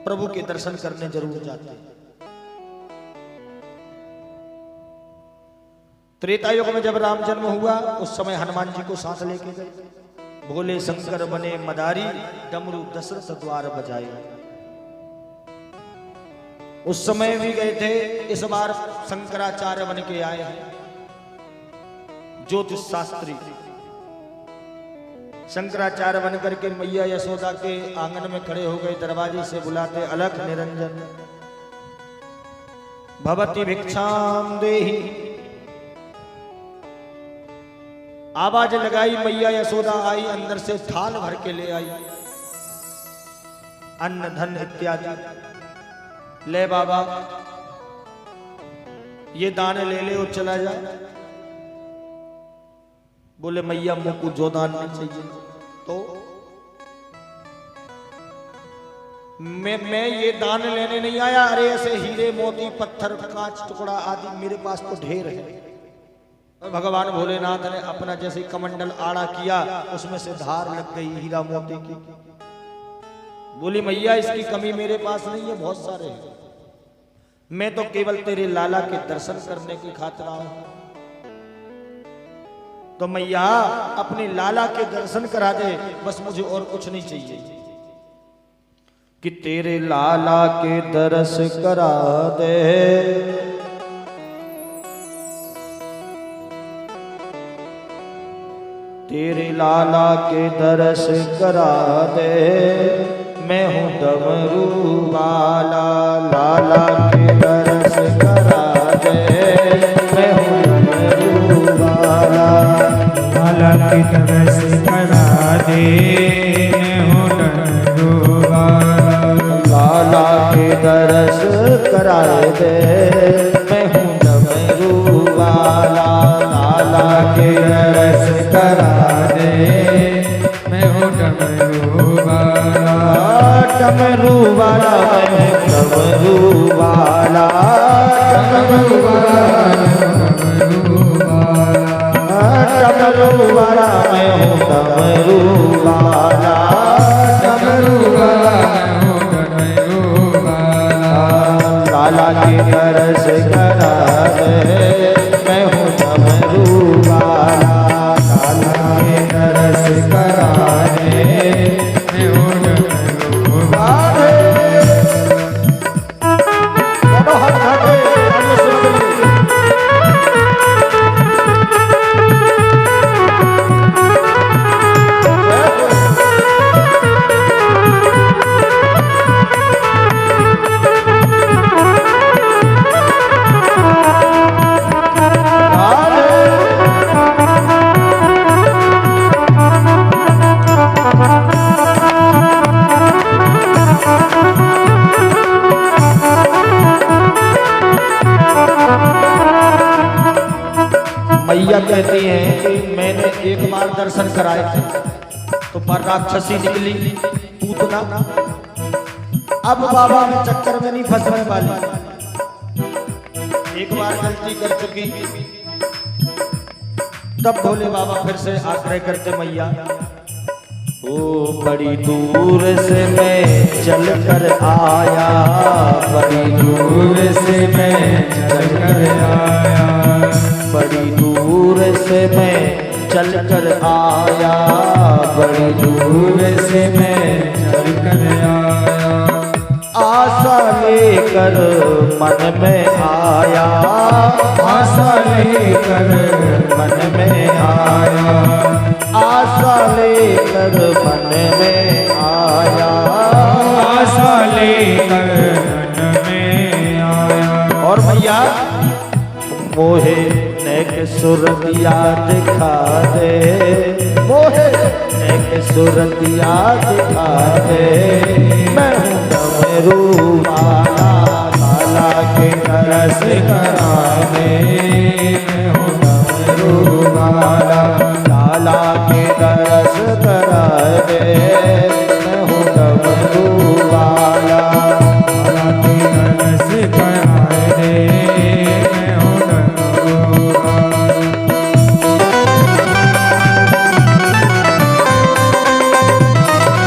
प्रभु के दर्शन करने जरूर जाते हैं। त्रेता युग में जब राम जन्म हुआ, उस समय हनुमान जी को साथ लेके गए। भोले शंकर बने मदारी, डमरू दशरथ द्वार बजाए। उस समय भी गए थे। इस बार शंकराचार्य बन के आए हैं, ज्योतिष शास्त्री। शंकराचार्य बन करके मैया यशोदा के आंगन में खड़े हो गए। दरवाजे से बुलाते, अलख निरंजन भवती भिक्षाम देहि। आवाज लगाई, मैया यशोदा आई, अंदर से थाल भर के ले आई, अन्न धन इत्यादि। ले बाबा, ये दाने ले ले और चला जा। बोले मैया मुझको जो दान नहीं चाहिए। तो मैं ये दान लेने नहीं आया। अरे ऐसे हीरे मोती पत्थर कांच टुकड़ा आदि मेरे पास तो ढेर है। भगवान भोलेनाथ ने अपना जैसे कमंडल आड़ा किया, उसमें से धार लग गई हीरा मोती की। बोली मैया इसकी कमी मेरे पास नहीं है, बहुत सारे हैं। मैं तो केवल तेरे लाला के दर्शन करने की खातिर आया हूं। तो मैया अपने लाला के दर्शन करा दे, बस मुझे और कुछ नहीं चाहिए। कि तेरे लाला के दर्श करा दे, तेरे लाला के दर्श करा दे। मैं हूँ डमरू वाला, लाला के दर्श करा दे। मैं हूँ डमरू वाला, लाला की दर्श करा दे। मैं हूँ डमरू वाला, लाला के दर्श करा दे। मैं हूँ डमरू वाला, लाला के दर्श करा दे। मैं हूँ डमरू वाला, डमरू वाला, मैं डमरू वाला, डमरू वाला, डमरू वाला, मैं हूँ डमरू वाला, डमरू वाला, लाला के दर्श करा दे। मैं हूँ डमरू वाला, लाला के दर्श करा दे। मैं हूँ डमरू वाला। मैया कहती हैं कि मैंने एक बार दर्शन कराए थे तो पर राक्षसी निकली पूतना। अब बाबा मैं चक्कर में नहीं फंसने वाली। एक बार गलती कर चुकी, तब भोले बाबा फिर से आग्रह करते मैया ओ बड़ी दूर से मैं चल कर आया, बड़ी दूर से मैं चल कर आया, बड़ी दूर से मैं चल कर आया, बड़ी दूर से मैं चल कर आया। आशा लेकर मन में आया, आशा लेकर मन में आया, आशा लेकर मन में आया, आशा लेकर मन में आया। और भैया मोहे नेक सुरतिया दिखा दे, मोहे नेक सुरतिया दिखा दे, मैं हूँ डमरू वाला, लाला के तरस करा दे, मैं हूँ डमरू वाला, लाला के तरस करा दे, मैं हूँ डमरू वाला, लाला के तरस करा दे, मैं हूँ डमरू वाला।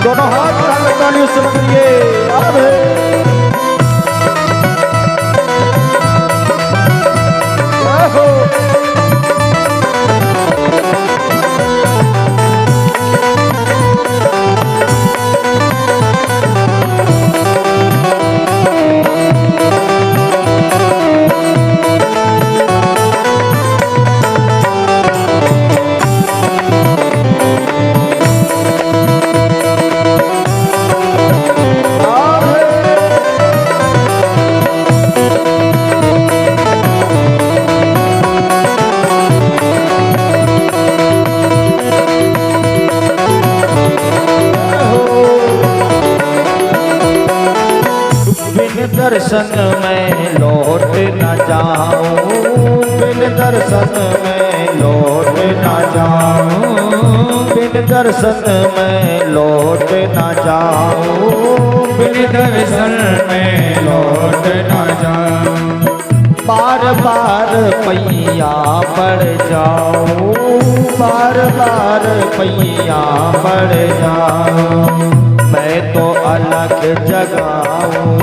दोनों हाथ तालियों से बजाइए। आवे आहो दर्शन में लौट न जाऊं, बिन दर्शन में लौट न जाऊं, बिन दर्शन में लौट न जाऊं, बिन दर्शन में लौट न जाऊं। बार बार पैया पड़ जाऊं, बार बार पैया पड़ जाऊं, मैं तो अलग जगाऊं,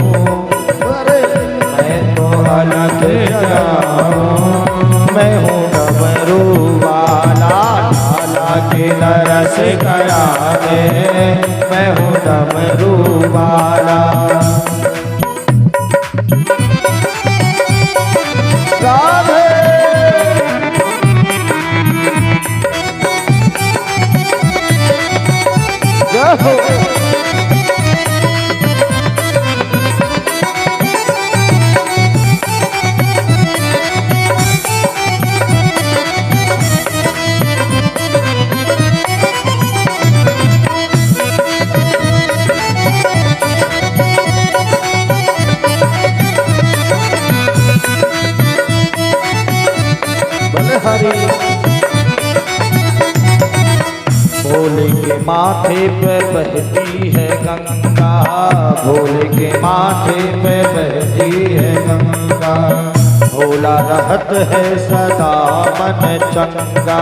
अलग जगाऊं, मैं हूँ डमरू वाला, लाला के तरस करा दे, मैं हूँ डमरू वाला। राधे जय हो। भोले के माथे पे बहती है गंगा, भोले के माथे पे बहती है गंगा, भोला रहत है सदा मन चंगा,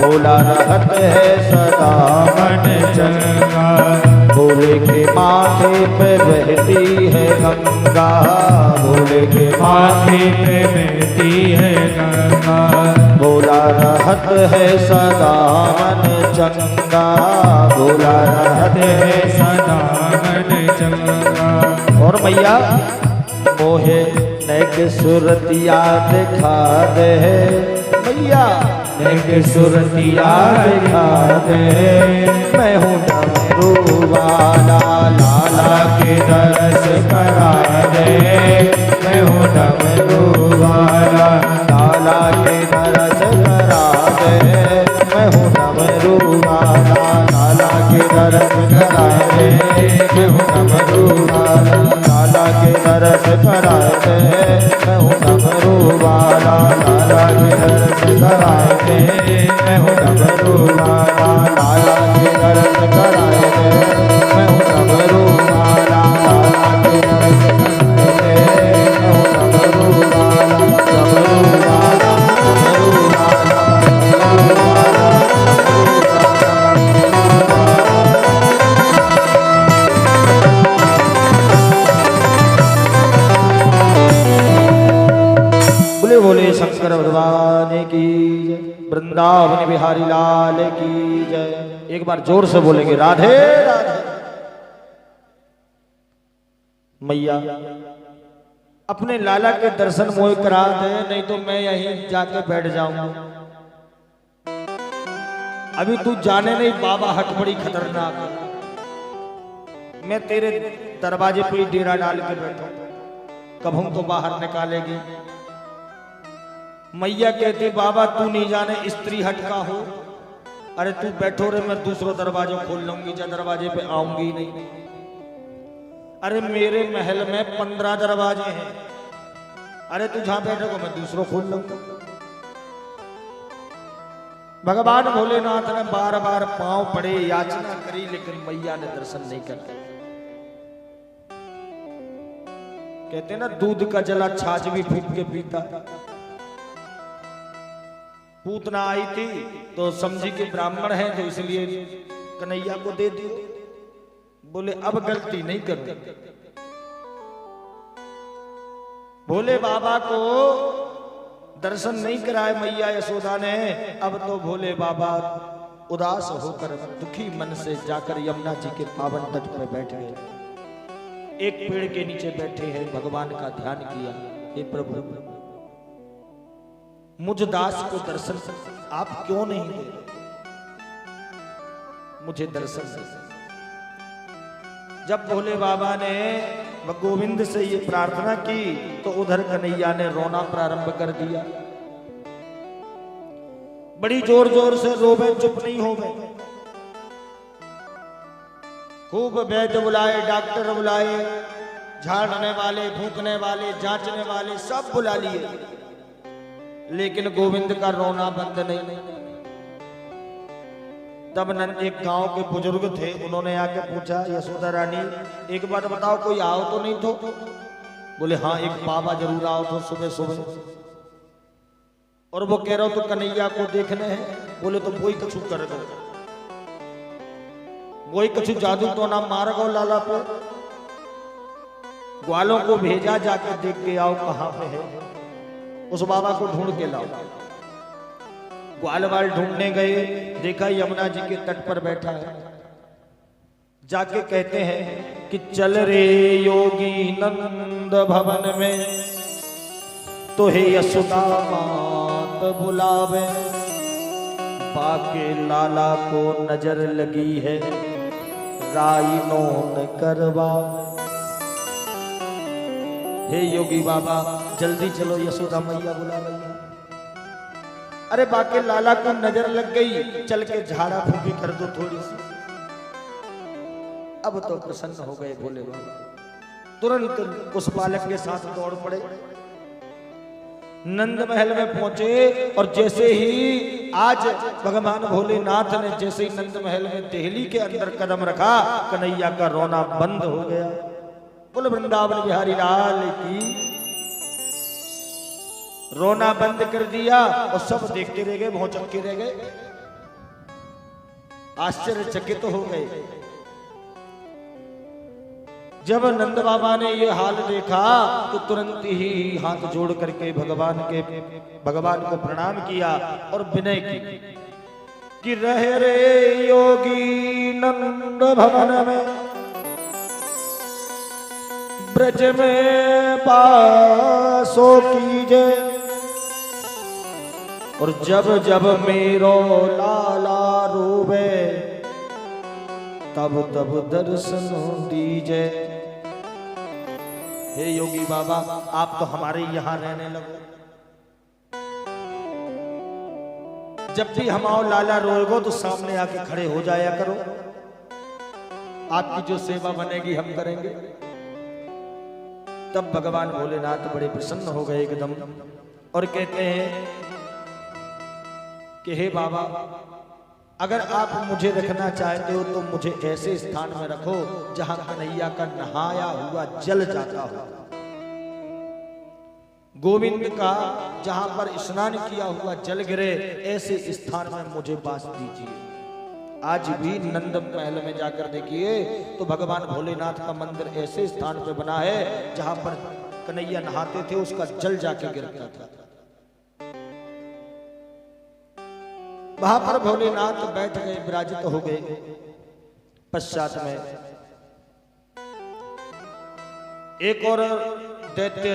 भोला रहत है सदा मन चंगा, भोले के माथे पे बहती है गंगा, भोले के माथे पे बहती है गंगा, भोला रहत है सदा मन चंगा, भोला रहत है सदा मन चंगा। और मैया मोहे नेक सुरतिया दिखा दे, मैया नेक सुरतिया दिखा दे, मैं हूँ डमरू वाला, लाला के दरस करा दे, मैं हूँ डमरू वाला, लाला के दरस करा दे, मैं हूँ डमरू वाला, लाला के दरस करा दे, मैं हूँ डमरू वाला, लाला के दरस करा दे, मैं हूँ डमरू वाला, लाला के दरस करा दे, मैं हूँ डमरू वाला, लाला के दरस करा दे, मैं हूँ डमरू वाला, लाला के दरस करा दे, मैं हूँ डमरू वाला, डमरू वाला, डमरू वाला, डमरू वाला, डमरू वाला। वृंदावन बिहारी लाल की जय। एक बार जोर से बोलेंगे राधे राधे। मैया अपने लाला के दर्शन मोह करा दे, नहीं तो मैं यहीं जाके बैठ जाऊंगा। अभी तू जाने नहीं बाबा हट बड़ी खतरनाक है। मैं तेरे दरवाजे पे ही डेरा डाल के बैठा, कब हम तो बाहर निकालेगी। मैया कहती बाबा तू नहीं जाने स्त्री हट का हो। अरे तू बैठो रे, मैं दूसरा दरवाजा खोल लूंगी, जा दरवाजे पे आऊंगी नहीं। अरे मेरे महल में 15 दरवाजे हैं। अरे तू जहां बैठोगे मैं दूसरों खोल लूंगा। भगवान भोलेनाथ ने बार बार पांव पड़े, याचना करी, लेकिन मैया ने दर्शन नहीं कर। कहते ना दूध का जला छाछ भी फूंक के पीता। पूतना आई थी तो समझी के ब्राह्मण है तो इसलिए कन्हैया को दे दियो। बोले अब गलती नहीं करूं। भोले बाबा को दर्शन नहीं कराए मैया यशोदा ने। अब तो भोले बाबा उदास होकर दुखी मन से जाकर यमुना जी के पावन तट पर बैठ गए। एक पेड़ के नीचे बैठे हैं, भगवान का ध्यान किया। हे प्रभु मुझ दास को दर्शन आप क्यों नहीं दे रहे? मुझे दर्शन दे। जब भोले बाबा ने गोविंद से ये प्रार्थना की तो उधर कन्हैया ने रोना प्रारंभ कर दिया। बड़ी जोर जोर से रोवे, चुप नहीं हो गए। खूब वैद्य बुलाए, डॉक्टर बुलाए, झाड़ने वाले, फूंकने वाले, जांचने वाले सब बुला लिए, लेकिन गोविंद का रोना बंद नहीं। तब एक गांव के बुजुर्ग थे, उन्होंने आके पूछा यशोदा रानी एक बात बताओ, कोई आओ तो नहीं तो? बोले हाँ एक बाबा जरूर आओ तो सुबह सुबह। और वो कह रहे हो तो कन्हैया को देखने हैं। बोले तो वही कछु कर दो, वही कछु जादू तो ना मार गो लाला पे। ग्वालों को भेजा जाके देख के आओ कहां पे है, उस बाबा को ढूंढ के लाओ। ग्वाल वाल ढूंढने गए, देखा यमुना जी के तट पर बैठा है। जाके कहते हैं कि चल रे योगी नंद भवन में, तो हे यशोदा मात बुलावे। बाके लाला को नजर लगी है, राइनों ने करवा। हे योगी बाबा जल्दी चलो, यशोदा मैया बुला रही है। अरे बाके लाला को नजर लग गई, चल के झाड़ा फूकी कर दो थोड़ी सी। अब तो प्रसन्न हो गए भोले बाबा, तुरंत उस बालक के साथ दौड़ पड़े, नंद महल में पहुंचे। और जैसे ही आज भगवान भोलेनाथ ने जैसे ही नंद महल में देहली के अंदर कदम रखा, कन्हैया का रोना बंद हो गया। बोले वृंदावन बिहारी लाल की। रोना बंद कर दिया और सब देखते रह गए, भौचक्के रह गए, आश्चर्यचकित हो गए। जब नंद बाबा ने ये हाल देखा तो तुरंत ही हाथ जोड़ करके भगवान को प्रणाम किया और विनय की कि रहे रे योगी नंद भवन में, ब्रज में पासो कीजे। और जब जब मेरो लाला रोवे, तब तब दर्शन दीजे। हे योगी बाबा आप तो हमारे यहां रहने लगो, जब भी हम आओ लाला रोएगो तो सामने आके खड़े हो जाया करो, आपकी जो सेवा बनेगी हम करेंगे। तब भगवान भोलेनाथ बड़े प्रसन्न हो गए एकदम और कहते हैं कि हे बाबा अगर आप मुझे रखना चाहते हो तो मुझे ऐसे स्थान में रखो जहां कन्हैया का नहाया हुआ जल जाता हो, गोविंद का जहां पर स्नान किया हुआ जल गिरे, ऐसे स्थान में मुझे वास दीजिए। आज भी नंद महल में जाकर देखिए तो भगवान भोलेनाथ का मंदिर ऐसे स्थान पे बना है जहां पर कन्हैया नहाते थे, उसका जल जाके गिरता था। वहां पर भोलेनाथ बैठ गए, विराजित हो गए। पश्चात में एक और दैत्य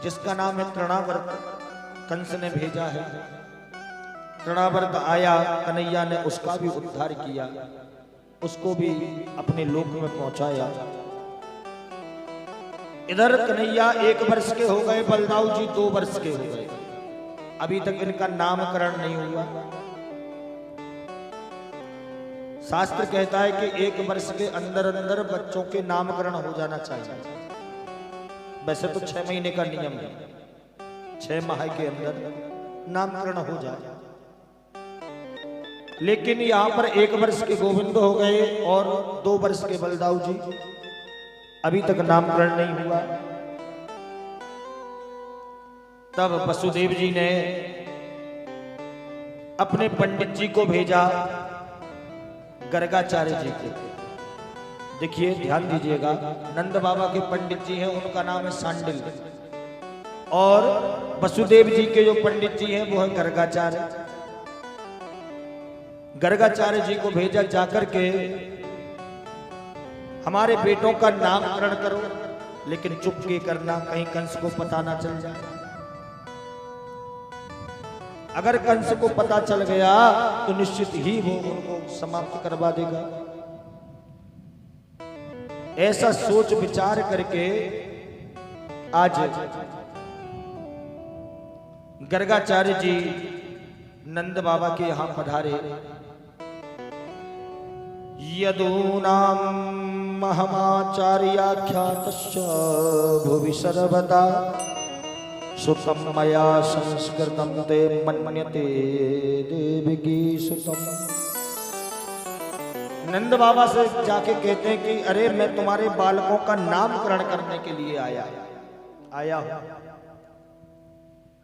जिसका नाम है तृणावर्त, कंस ने भेजा है। तृणावर्त आया, कन्हैया ने उसका भी उद्धार किया, उसको भी अपने लोक में पहुंचाया। इधर कन्हैया 1 वर्ष के हो गए, बलदाऊ जी 2 वर्ष के हो गए। अभी तक इनका नामकरण नहीं हुआ। शास्त्र कहता है कि 1 वर्ष के अंदर अंदर बच्चों के नामकरण हो जाना चाहिए। वैसे तो 6 महीने का नियम है, 6 माह के अंदर नामकरण हो जाए, लेकिन यहां पर 1 वर्ष के गोविंद हो गए और 2 वर्ष के बलदाऊ जी, अभी तक नामकरण नहीं हुआ। तब वसुदेव जी ने अपने पंडित जी को भेजा, गर्गाचार्य जी को। देखिए, ध्यान दीजिएगा, नंद बाबा के पंडित जी हैं, उनका नाम है सांडिल, और वसुदेव जी के जो पंडित जी हैं वो है गर्गाचार्य। गर्गाचार्य जी को भेजा, जाकर के हमारे बेटों का नामकरण करो, लेकिन चुपके करना, कहीं कंस को पता ना चल जाए। अगर कंस को पता चल गया तो निश्चित ही वो उनको समाप्त करवा देगा। ऐसा सोच विचार करके आज गर्गाचार्य जी नंद बाबा के यहां पधारे। यदूनां महमाचार्याख्यातश्च भुवि सर्वदा सुतं मया संस्कृतं ते मन्यते देवकी सुतम्। नंद बाबा से जाके कहते हैं कि अरे मैं तुम्हारे बालकों का नामकरण करने के लिए आया हूं,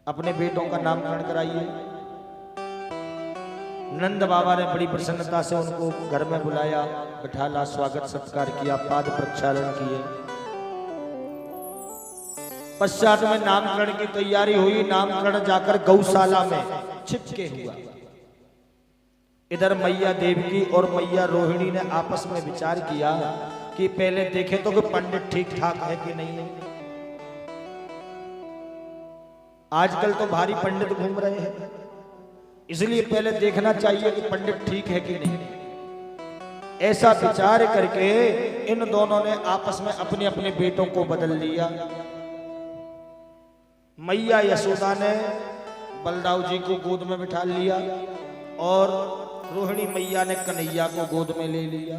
अपने बेटों का नामकरण कराइए। नंद बाबा ने बड़ी प्रसन्नता से उनको घर में बुलाया, बिठाला, स्वागत सत्कार किया, पाद प्रक्षालन किए। पश्चात में नामकरण की तैयारी हुई। नामकरण जाकर गौशाला में छिपके हुआ। इधर मैया देवकी और मैया रोहिणी ने आपस में विचार किया कि पहले देखें तो कि पंडित ठीक ठाक है कि नहीं है। आजकल तो भारी पंडित घूम रहे हैं, इसलिए पहले देखना चाहिए कि पंडित ठीक है कि नहीं। ऐसा विचार करके इन दोनों ने आपस में अपने अपने बेटों को बदल लिया। मैया यशोदा ने बलदाऊ जी को गोद में बिठा लिया और रोहिणी मैया ने कन्हैया को गोद में ले लिया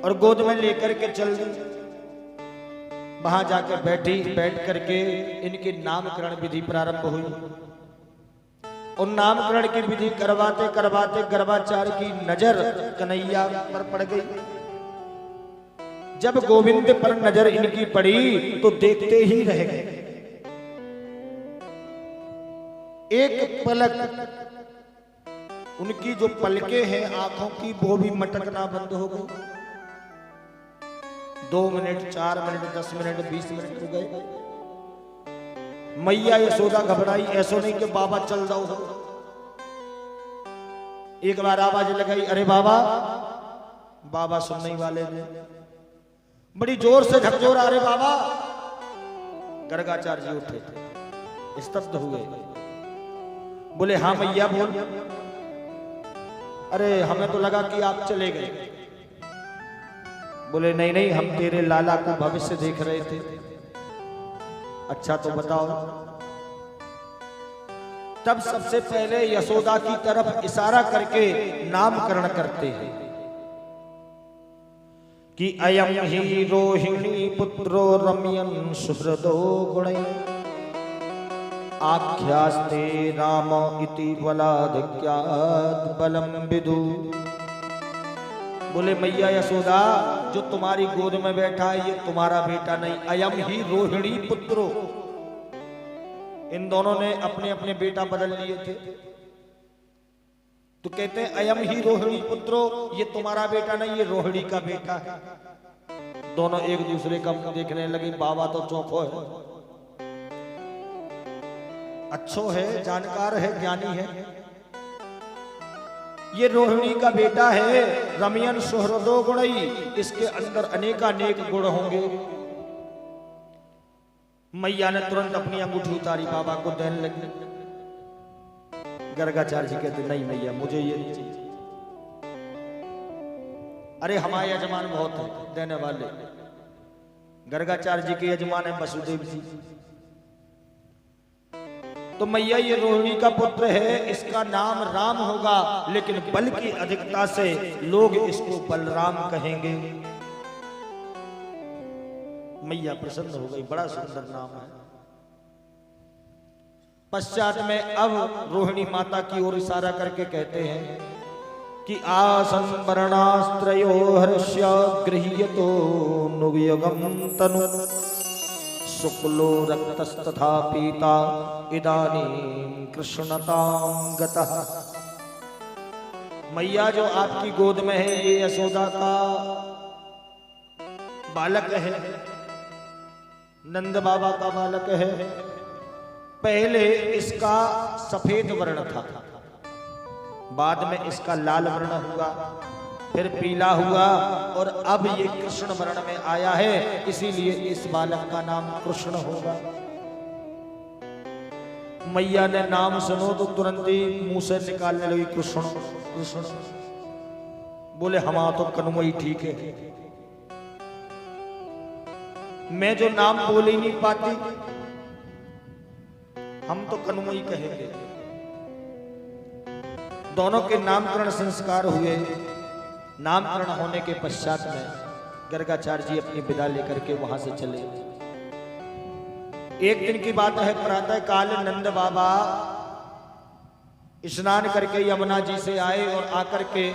और गोद में लेकर के चल दी। वहां जाकर बैठ करके इनकी नामकरण विधि प्रारंभ हुई। और नामकरण की विधि करवाते करवाते गर्गाचार्य की नजर कन्हैया पर पड़ गई। जब गोविंद पर नजर इनकी पड़ी तो देखते ही रह गए। एक पलक, उनकी जो पलकें हैं आंखों की, वो भी मटकना बंद हो गई। 2 मिनट, 4 मिनट, 10 मिनट, 20 मिनट हो गए। मैया यशोदा घबराई, ऐसा नहीं कि बाबा चल जाओ। एक बार आवाज लगाई, अरे बाबा। बाबा सुनने वाले ने बड़ी जोर से झकझोरा, अरे बाबा। गर्गाचार्य जी उठे, स्तब्ध हुए, बोले हाँ मैया बोल। अरे हमें तो लगा कि आप चले गए। बोले नहीं नहीं, हम तेरे लाला को भविष्य देख रहे थे। अच्छा तो बताओ। तब सबसे पहले यशोदा की तरफ इशारा करके नामकरण करते हैं कि अयम ही रोहिणी पुत्रो रम्यन सुहृदो गुणै आख्यास्ते राम इति बलाधिक्यात् बलम विदु। बोले मैया यशोदा, जो तुम्हारी गोद में बैठा है ये तुम्हारा बेटा नहीं, अयम ही रोहिणी पुत्रो। इन दोनों ने अपने अपने बेटा बदल लिए थे, तो कहते हैं अयम ही रोहिणी पुत्रो, ये तुम्हारा बेटा नहीं, ये रोहिणी का बेटा है। दोनों एक दूसरे का मुंह देखने लगे। बाबा तो चौंको है। अच्छो है, जानकार है, ज्ञानी है। ये रोहिणी का बेटा है, रमयन सुहृदो गुणई, इसके अंदर अनेकानेक गुण होंगे। मैया ने तुरंत अपनी अंगूठी उतारी, बाबा को देने लगी। गर्गाचार्य जी कहते नहीं मैया मुझे ये नहीं चाहिए। अरे हमारे यजमान बहुत है देने वाले। गर्गाचार्य जी के यजमान है वसुदेव जी। तो मैया ये रोहिणी का पुत्र है, इसका नाम राम होगा, लेकिन बल की अधिकता से लोग इसको बलराम कहेंगे। मैया प्रसन्न हो गई, बड़ा सुंदर नाम है। पश्चात में अब रोहिणी माता की ओर इशारा करके कहते हैं कि आसन वर्णास्त्रयो हर्ष्य गृह्यतो नुवियुगम तनु शुक्लो रक्तस्तथा पीता इदानीं कृष्णतां गतः। मैया जो आपकी गोद में है ये यशोदा का बालक है, नंद बाबा का बालक है। पहले इसका सफेद वर्ण था, बाद में इसका लाल वर्ण हुआ, फिर पीला हुआ और अब ये कृष्ण वर्ण में आया है, इसीलिए इस बालक का नाम कृष्ण होगा। मैया ने नाम सुनो तो तुरंत ही मुंह से निकालने लगी कृष्ण कृष्ण। बोले हमारा तो कन्वई ठीक है, मैं जो नाम बोल ही नहीं पाती, हम तो कन्वई कहेंगे। दोनों के नामकरण संस्कार हुए। नामकरण होने के पश्चात में गर्गाचार्य जी अपनी विदा लेकर के वहां से चले। एक दिन की बात है, प्रातः काल नंद बाबा स्नान करके यमुना जी से आए और आकर के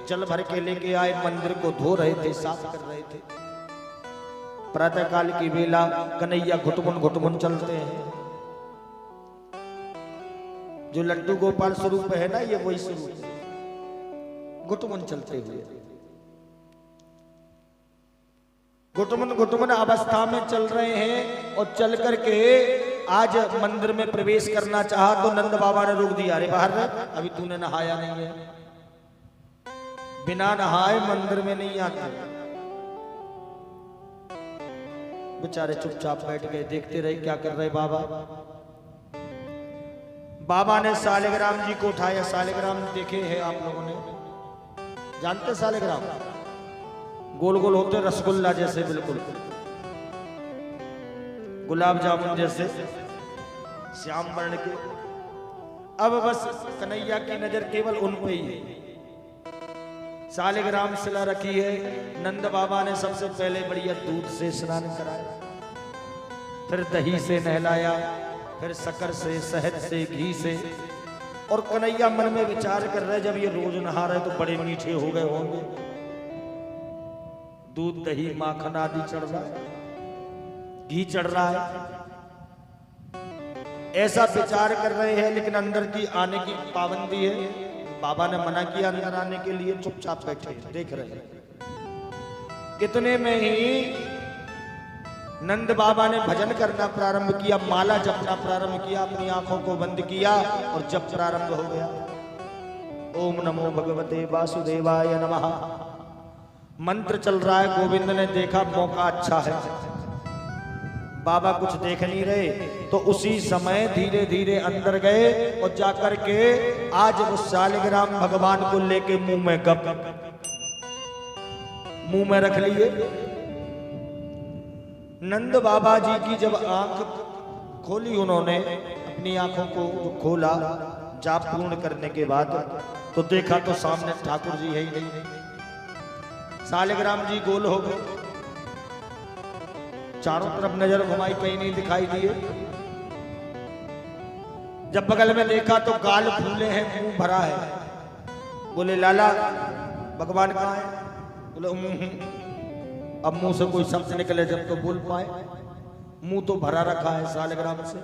जल भर के लेके आए, मंदिर को धो रहे थे, साफ कर रहे थे। प्रातः काल की बेला कन्हैया घुटमुन घुटमुन चलते हैं। जो लड्डू गोपाल स्वरूप है ना, ये वही स्वरूप है, घुटमुन चलते हुए। घुटमुन घुटमुन अवस्था में चल रहे हैं और चल करके आज मंदिर में प्रवेश करना चाहा तो नंद बाबा ने रोक दिया। अरे बाहर रह, अभी तूने नहाया नहीं है, बिना नहाए मंदिर में नहीं आते। बेचारे चुपचाप बैठ गए, देखते रहे क्या कर रहे बाबा। बाबा ने सालिग्राम जी को उठाया। सालिग्राम देखे हैं आप लोगों ने, जानते सालिग्राम? गोल गोल होते, रसगुल्ला जैसे, बिल्कुल गुलाब जामुन जैसे, श्याम वर्ण के। अब बस कन्हैया की नजर केवल उन पे ही है। सालिग्राम शिला रखी है। नंद बाबा ने सबसे पहले बढ़िया दूध से स्नान कराया, फिर दही से नहलाया, फिर शक्कर से, शहद से, घी से। और कन्हैया मन में विचार कर रहे, जब ये रोज नहा रहे तो बड़े मीठे हो गए होंगे, दूध दही माखन आदि चढ़ रहा है, घी चढ़ रहा है, ऐसा विचार कर रहे हैं। लेकिन अंदर की आने की पाबंदी है, बाबा ने मना किया अंदर आने के लिए। चुपचाप बैठे देख रहे हैं। इतने में ही नंद बाबा ने भजन करना प्रारंभ किया, माला जपना प्रारंभ किया, अपनी आंखों को बंद किया और जप प्रारंभ हो गया। ओम नमो भगवते वासुदेवाय नमः मंत्र चल रहा है। गोविंद ने देखा मौका अच्छा है, बाबा कुछ देख नहीं रहे, तो उसी समय धीरे धीरे अंदर गए और जाकर के आज वो सालिग्राम भगवान को लेके मुंह में मुंह में रख लिए। नंद बाबा जी की जब आंख खोली, उन्होंने अपनी आंखों को खोला जाप पूर्ण करने के बाद, तो देखा तो सामने ठाकुर जी है ही नहीं। सालिग्राम जी गोल हो गए, चारों तरफ नजर घुमाई, कहीं नहीं दिखाई दिए। जब बगल में देखा तो गाल फूले हैं, मुंह भरा है। बोले लाला भगवान कहाँ है? बोले अब मुंह से कोई शब्द निकले जब तो बोल पाए, मुंह तो भरा रखा है सालिग्राम से।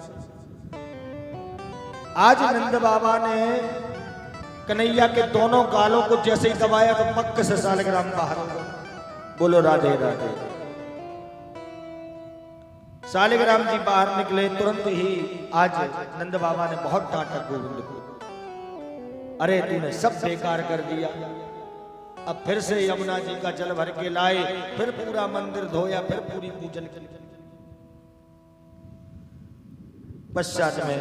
आज नंद बाबा ने कन्हैया के दोनों गालों को जैसे ही दबाया तो पक्के से सालिग्राम बाहर हो गया। बोलो राधे राधे। शालिग्राम जी बाहर निकले, तुरंत ही आज नंद बाबा ने बहुत डांटा गोविंद को, अरे तूने सब बेकार कर दिया। अब फिर से यमुना जी का जल भर के लाए, फिर पूरा मंदिर धोया, फिर पूरी पूजन की। पश्चात में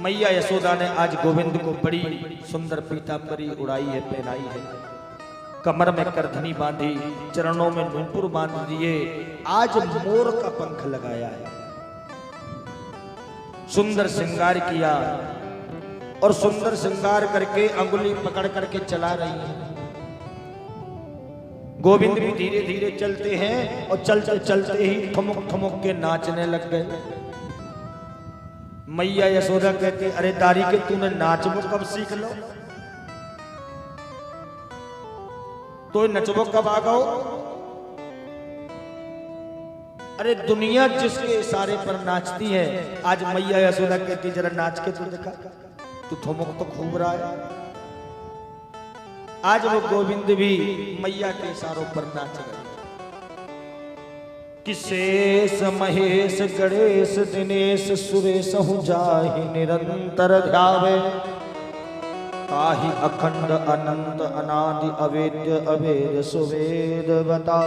मैया यशोदा ने आज गोविंद को बड़ी सुंदर पीतांबरी उड़ाई है, पहनाई है, कमर में करधनी बांधी, चरणों में नूपुर बांध दिए, आज मोर का पंख लगाया है, सुंदर श्रृंगार किया और सुंदर श्रृंगार करके अंगुली पकड़ करके चला रही है। गोविंद भी धीरे धीरे चलते हैं और चलते चलते ही ठुमुक ठुमुक के नाचने लग गए। मैया यशोदा कहती, अरे दारी के तूने नाचबो कब सीख लो, तो नचबो कब आ गओ। अरे दुनिया जिसके इशारे पर नाचती है, आज मैया यशोदा कहती जरा नाच के तू दिखा, तू ठुमुक तो खूब रहा है। आज वो गोविंद भी मैया के इशारों पर नाच गए। कि शेष महेश गणेश दिनेश सुरेश हूँ जाहि निरंतर ध्यावे, ताहि अखंड अनंत अनादि अवेद्य अवेद सुवेद बता।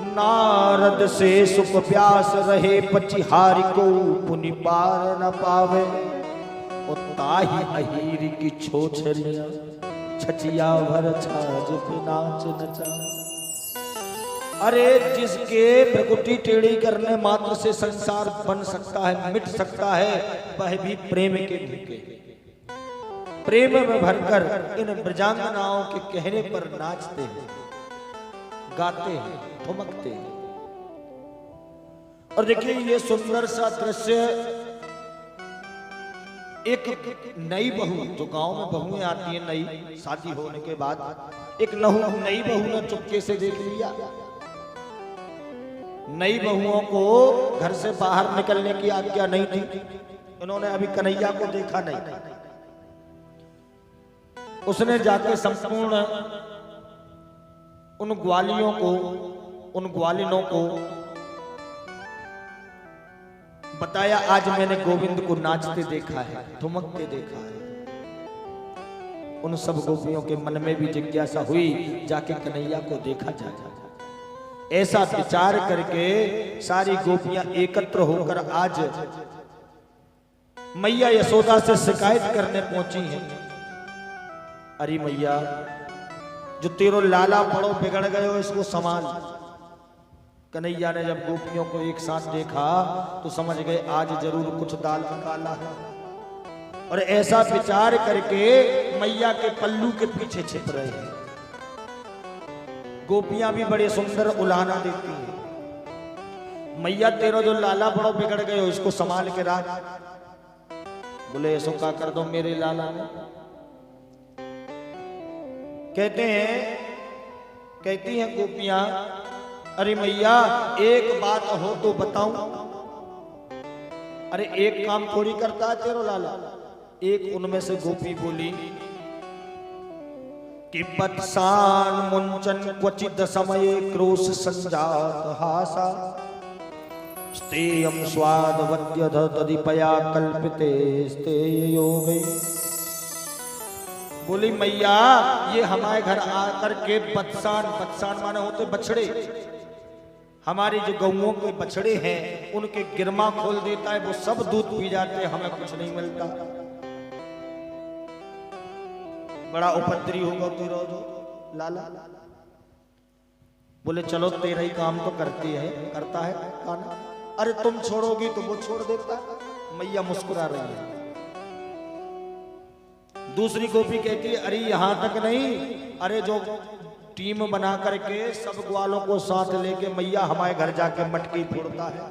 नारद से सुख प्यास रहे पचिहारी को पुनि पार न पावे, और ताहि अहीर की छोछरिया छचिया भर छाज पे नाच नचा। अरे जिसके प्रकृति टेढ़ी करने मात्र से संसार बन सकता है, मिट सकता है, वह भी प्रेम के भूखे, प्रेम में भरकर इन ब्रजांगनाओं के कहने पर नाचते हैं, गाते हैं, ठुमकते हैं। और देखिए ये सुंदर सा दृश्य, एक नई बहू, जो गांव में बहुएं आती हैं नई शादी होने के बाद, एक नई बहू ने चुपके से देख लिया। नई बहुओं को घर से बाहर निकलने की आज्ञा नहीं थी, उन्होंने अभी कन्हैया को देखा नहीं। उसने जाके संपूर्ण उन ग्वालियों को, उन ग्वालिनों को बताया, आज मैंने गोविंद को नाचते देखा है, ठुमकते देखा है। उन सब गोपियों के मन में भी जिज्ञासा हुई, जाके कन्हैया को देखा जाए। ऐसा विचार करके सारी गोपियां एकत्र होकर आज मैया यशोदा से शिकायत करने पहुंची हैं। अरे मैया, जो तेरो लाला पड़ो बिगड़ गए हो, इसको संभाल। कन्हैया ने जब गोपियों को एक साथ देखा तो समझ गए आज जरूर कुछ दाल निकाला है, और ऐसा विचार करके मैया के पल्लू के पीछे छिप रहे हैं। गोपियां भी बड़े सुंदर उलाहना देती हैं, मैया तेरो जो लाला बड़ो बिगड़ गए हो, इसको संभाल के रख। बोले ऐसा क्या कर दो मेरे लाला ने। कहती हैं गोपियां, अरे मैया एक बात हो तो बताऊं। अरे एक काम थोड़ी करता है तेरो लाला। एक उनमें से गोपी बोली कि बत्सान मुंचन क्वचित समये क्रोश संजात हासा, स्तेयम स्वादवद्यध तदिपया कल्पिते स्तेय योगे। बोली मैया, ये हमारे घर आकर के बत्सान माने होते बछड़े, हमारी जो गौओं के बछड़े हैं उनके गिरमा खोल देता है, वो सब दूध पी जाते हैं, हमें कुछ नहीं मिलता। बड़ा उपद्रवी होगा तेरा जो लाला। बोले चलो तेरा ही काम तो करता है काना। अरे तुम छोड़ोगी तो वो छोड़ देता है। मैया मुस्कुरा रही है। दूसरी गोपी कहती है, अरे यहां तक नहीं, अरे जो टीम बना करके सब ग्वालों को साथ लेके मैया हमारे घर जाके मटकी फोड़ता है।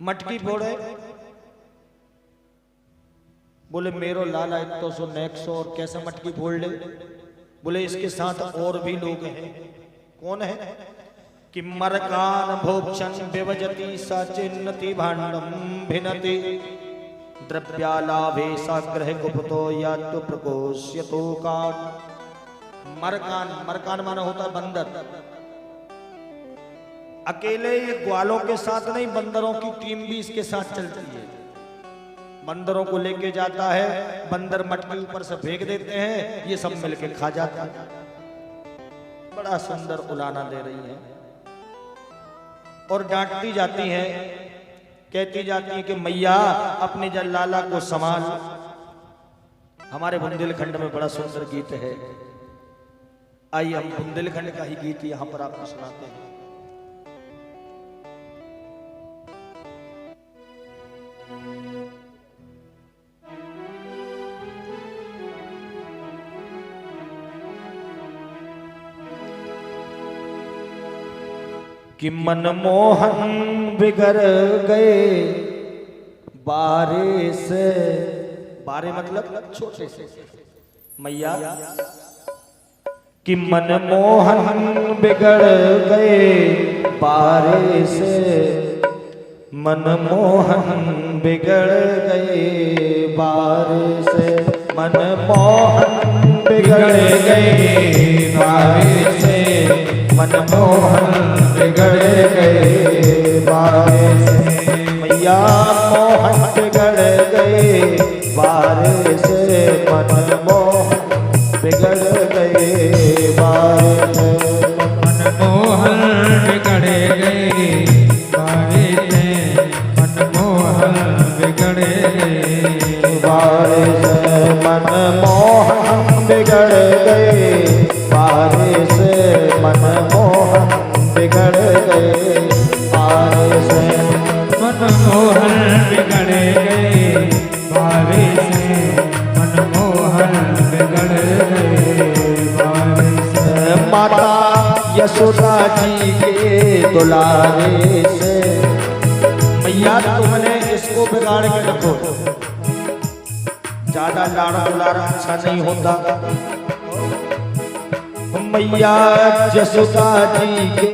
मटकी फोड़े। बोले मेरो लाला इतो सो नेक्सो और कैसे मटकी फोड़ ले। बोले इसके साथ और भी लोग हैं। कौन है? कि मरकान भोक्षण विभजति सचिन्नति भांडम भिनति द्रव्यालाभे साग्रह गुप्तो यातु प्रकोष्यतो कान। मरकान, मरकान माना होता है बंदर। अकेले ये ग्वालों के साथ नहीं, बंदरों की टीम भी इसके साथ चलती है। बंदरों को लेके जाता है, बंदर मटकी ऊपर से फेंक देते हैं, ये सब मिलके खा जाता है। बड़ा सुंदर उलाना दे रही है और डांटती जाती हैं, कहती जाती हैं कि मैया अपने जल्लाला को संभाल। हमारे बुंदेलखंड में बड़ा सुंदर गीत है, आइए हम बुंदेलखंड का ही गीत यहां पर आपको सुनाते हैं। कि मनमोहन बिगड़ गए बारे से, बारे मतलब छोटे से, मैया कि मनमोहन बिगड़ गए बारे से, मनमोहन बिगड़ गए बारे से, मनमोहन बिगड़ गए बारे से, मनमोहन बिगड़ गए बारे से, मैया मोहन बिगड़ गए बारे से, मनमोहन बिगड़ गए बारे से, मनमोहन बिगड़ गए बारे से, मनमोहन बिगड़ गए बारे से, मनमोहन बिगड़ गए बारे से, मनमोहन बिगड़ गए बारे से, मनमोहन बिगड़ गए बारे से, मनमोहन बिगड़ गए बारे से। माता यशोदा जी के दुलारे से, मैया तुमने इसको बिगाड़ के रखो, ज्यादा लाड़ा दुलारा अच्छा नहीं होता। मैया यशोदा जी के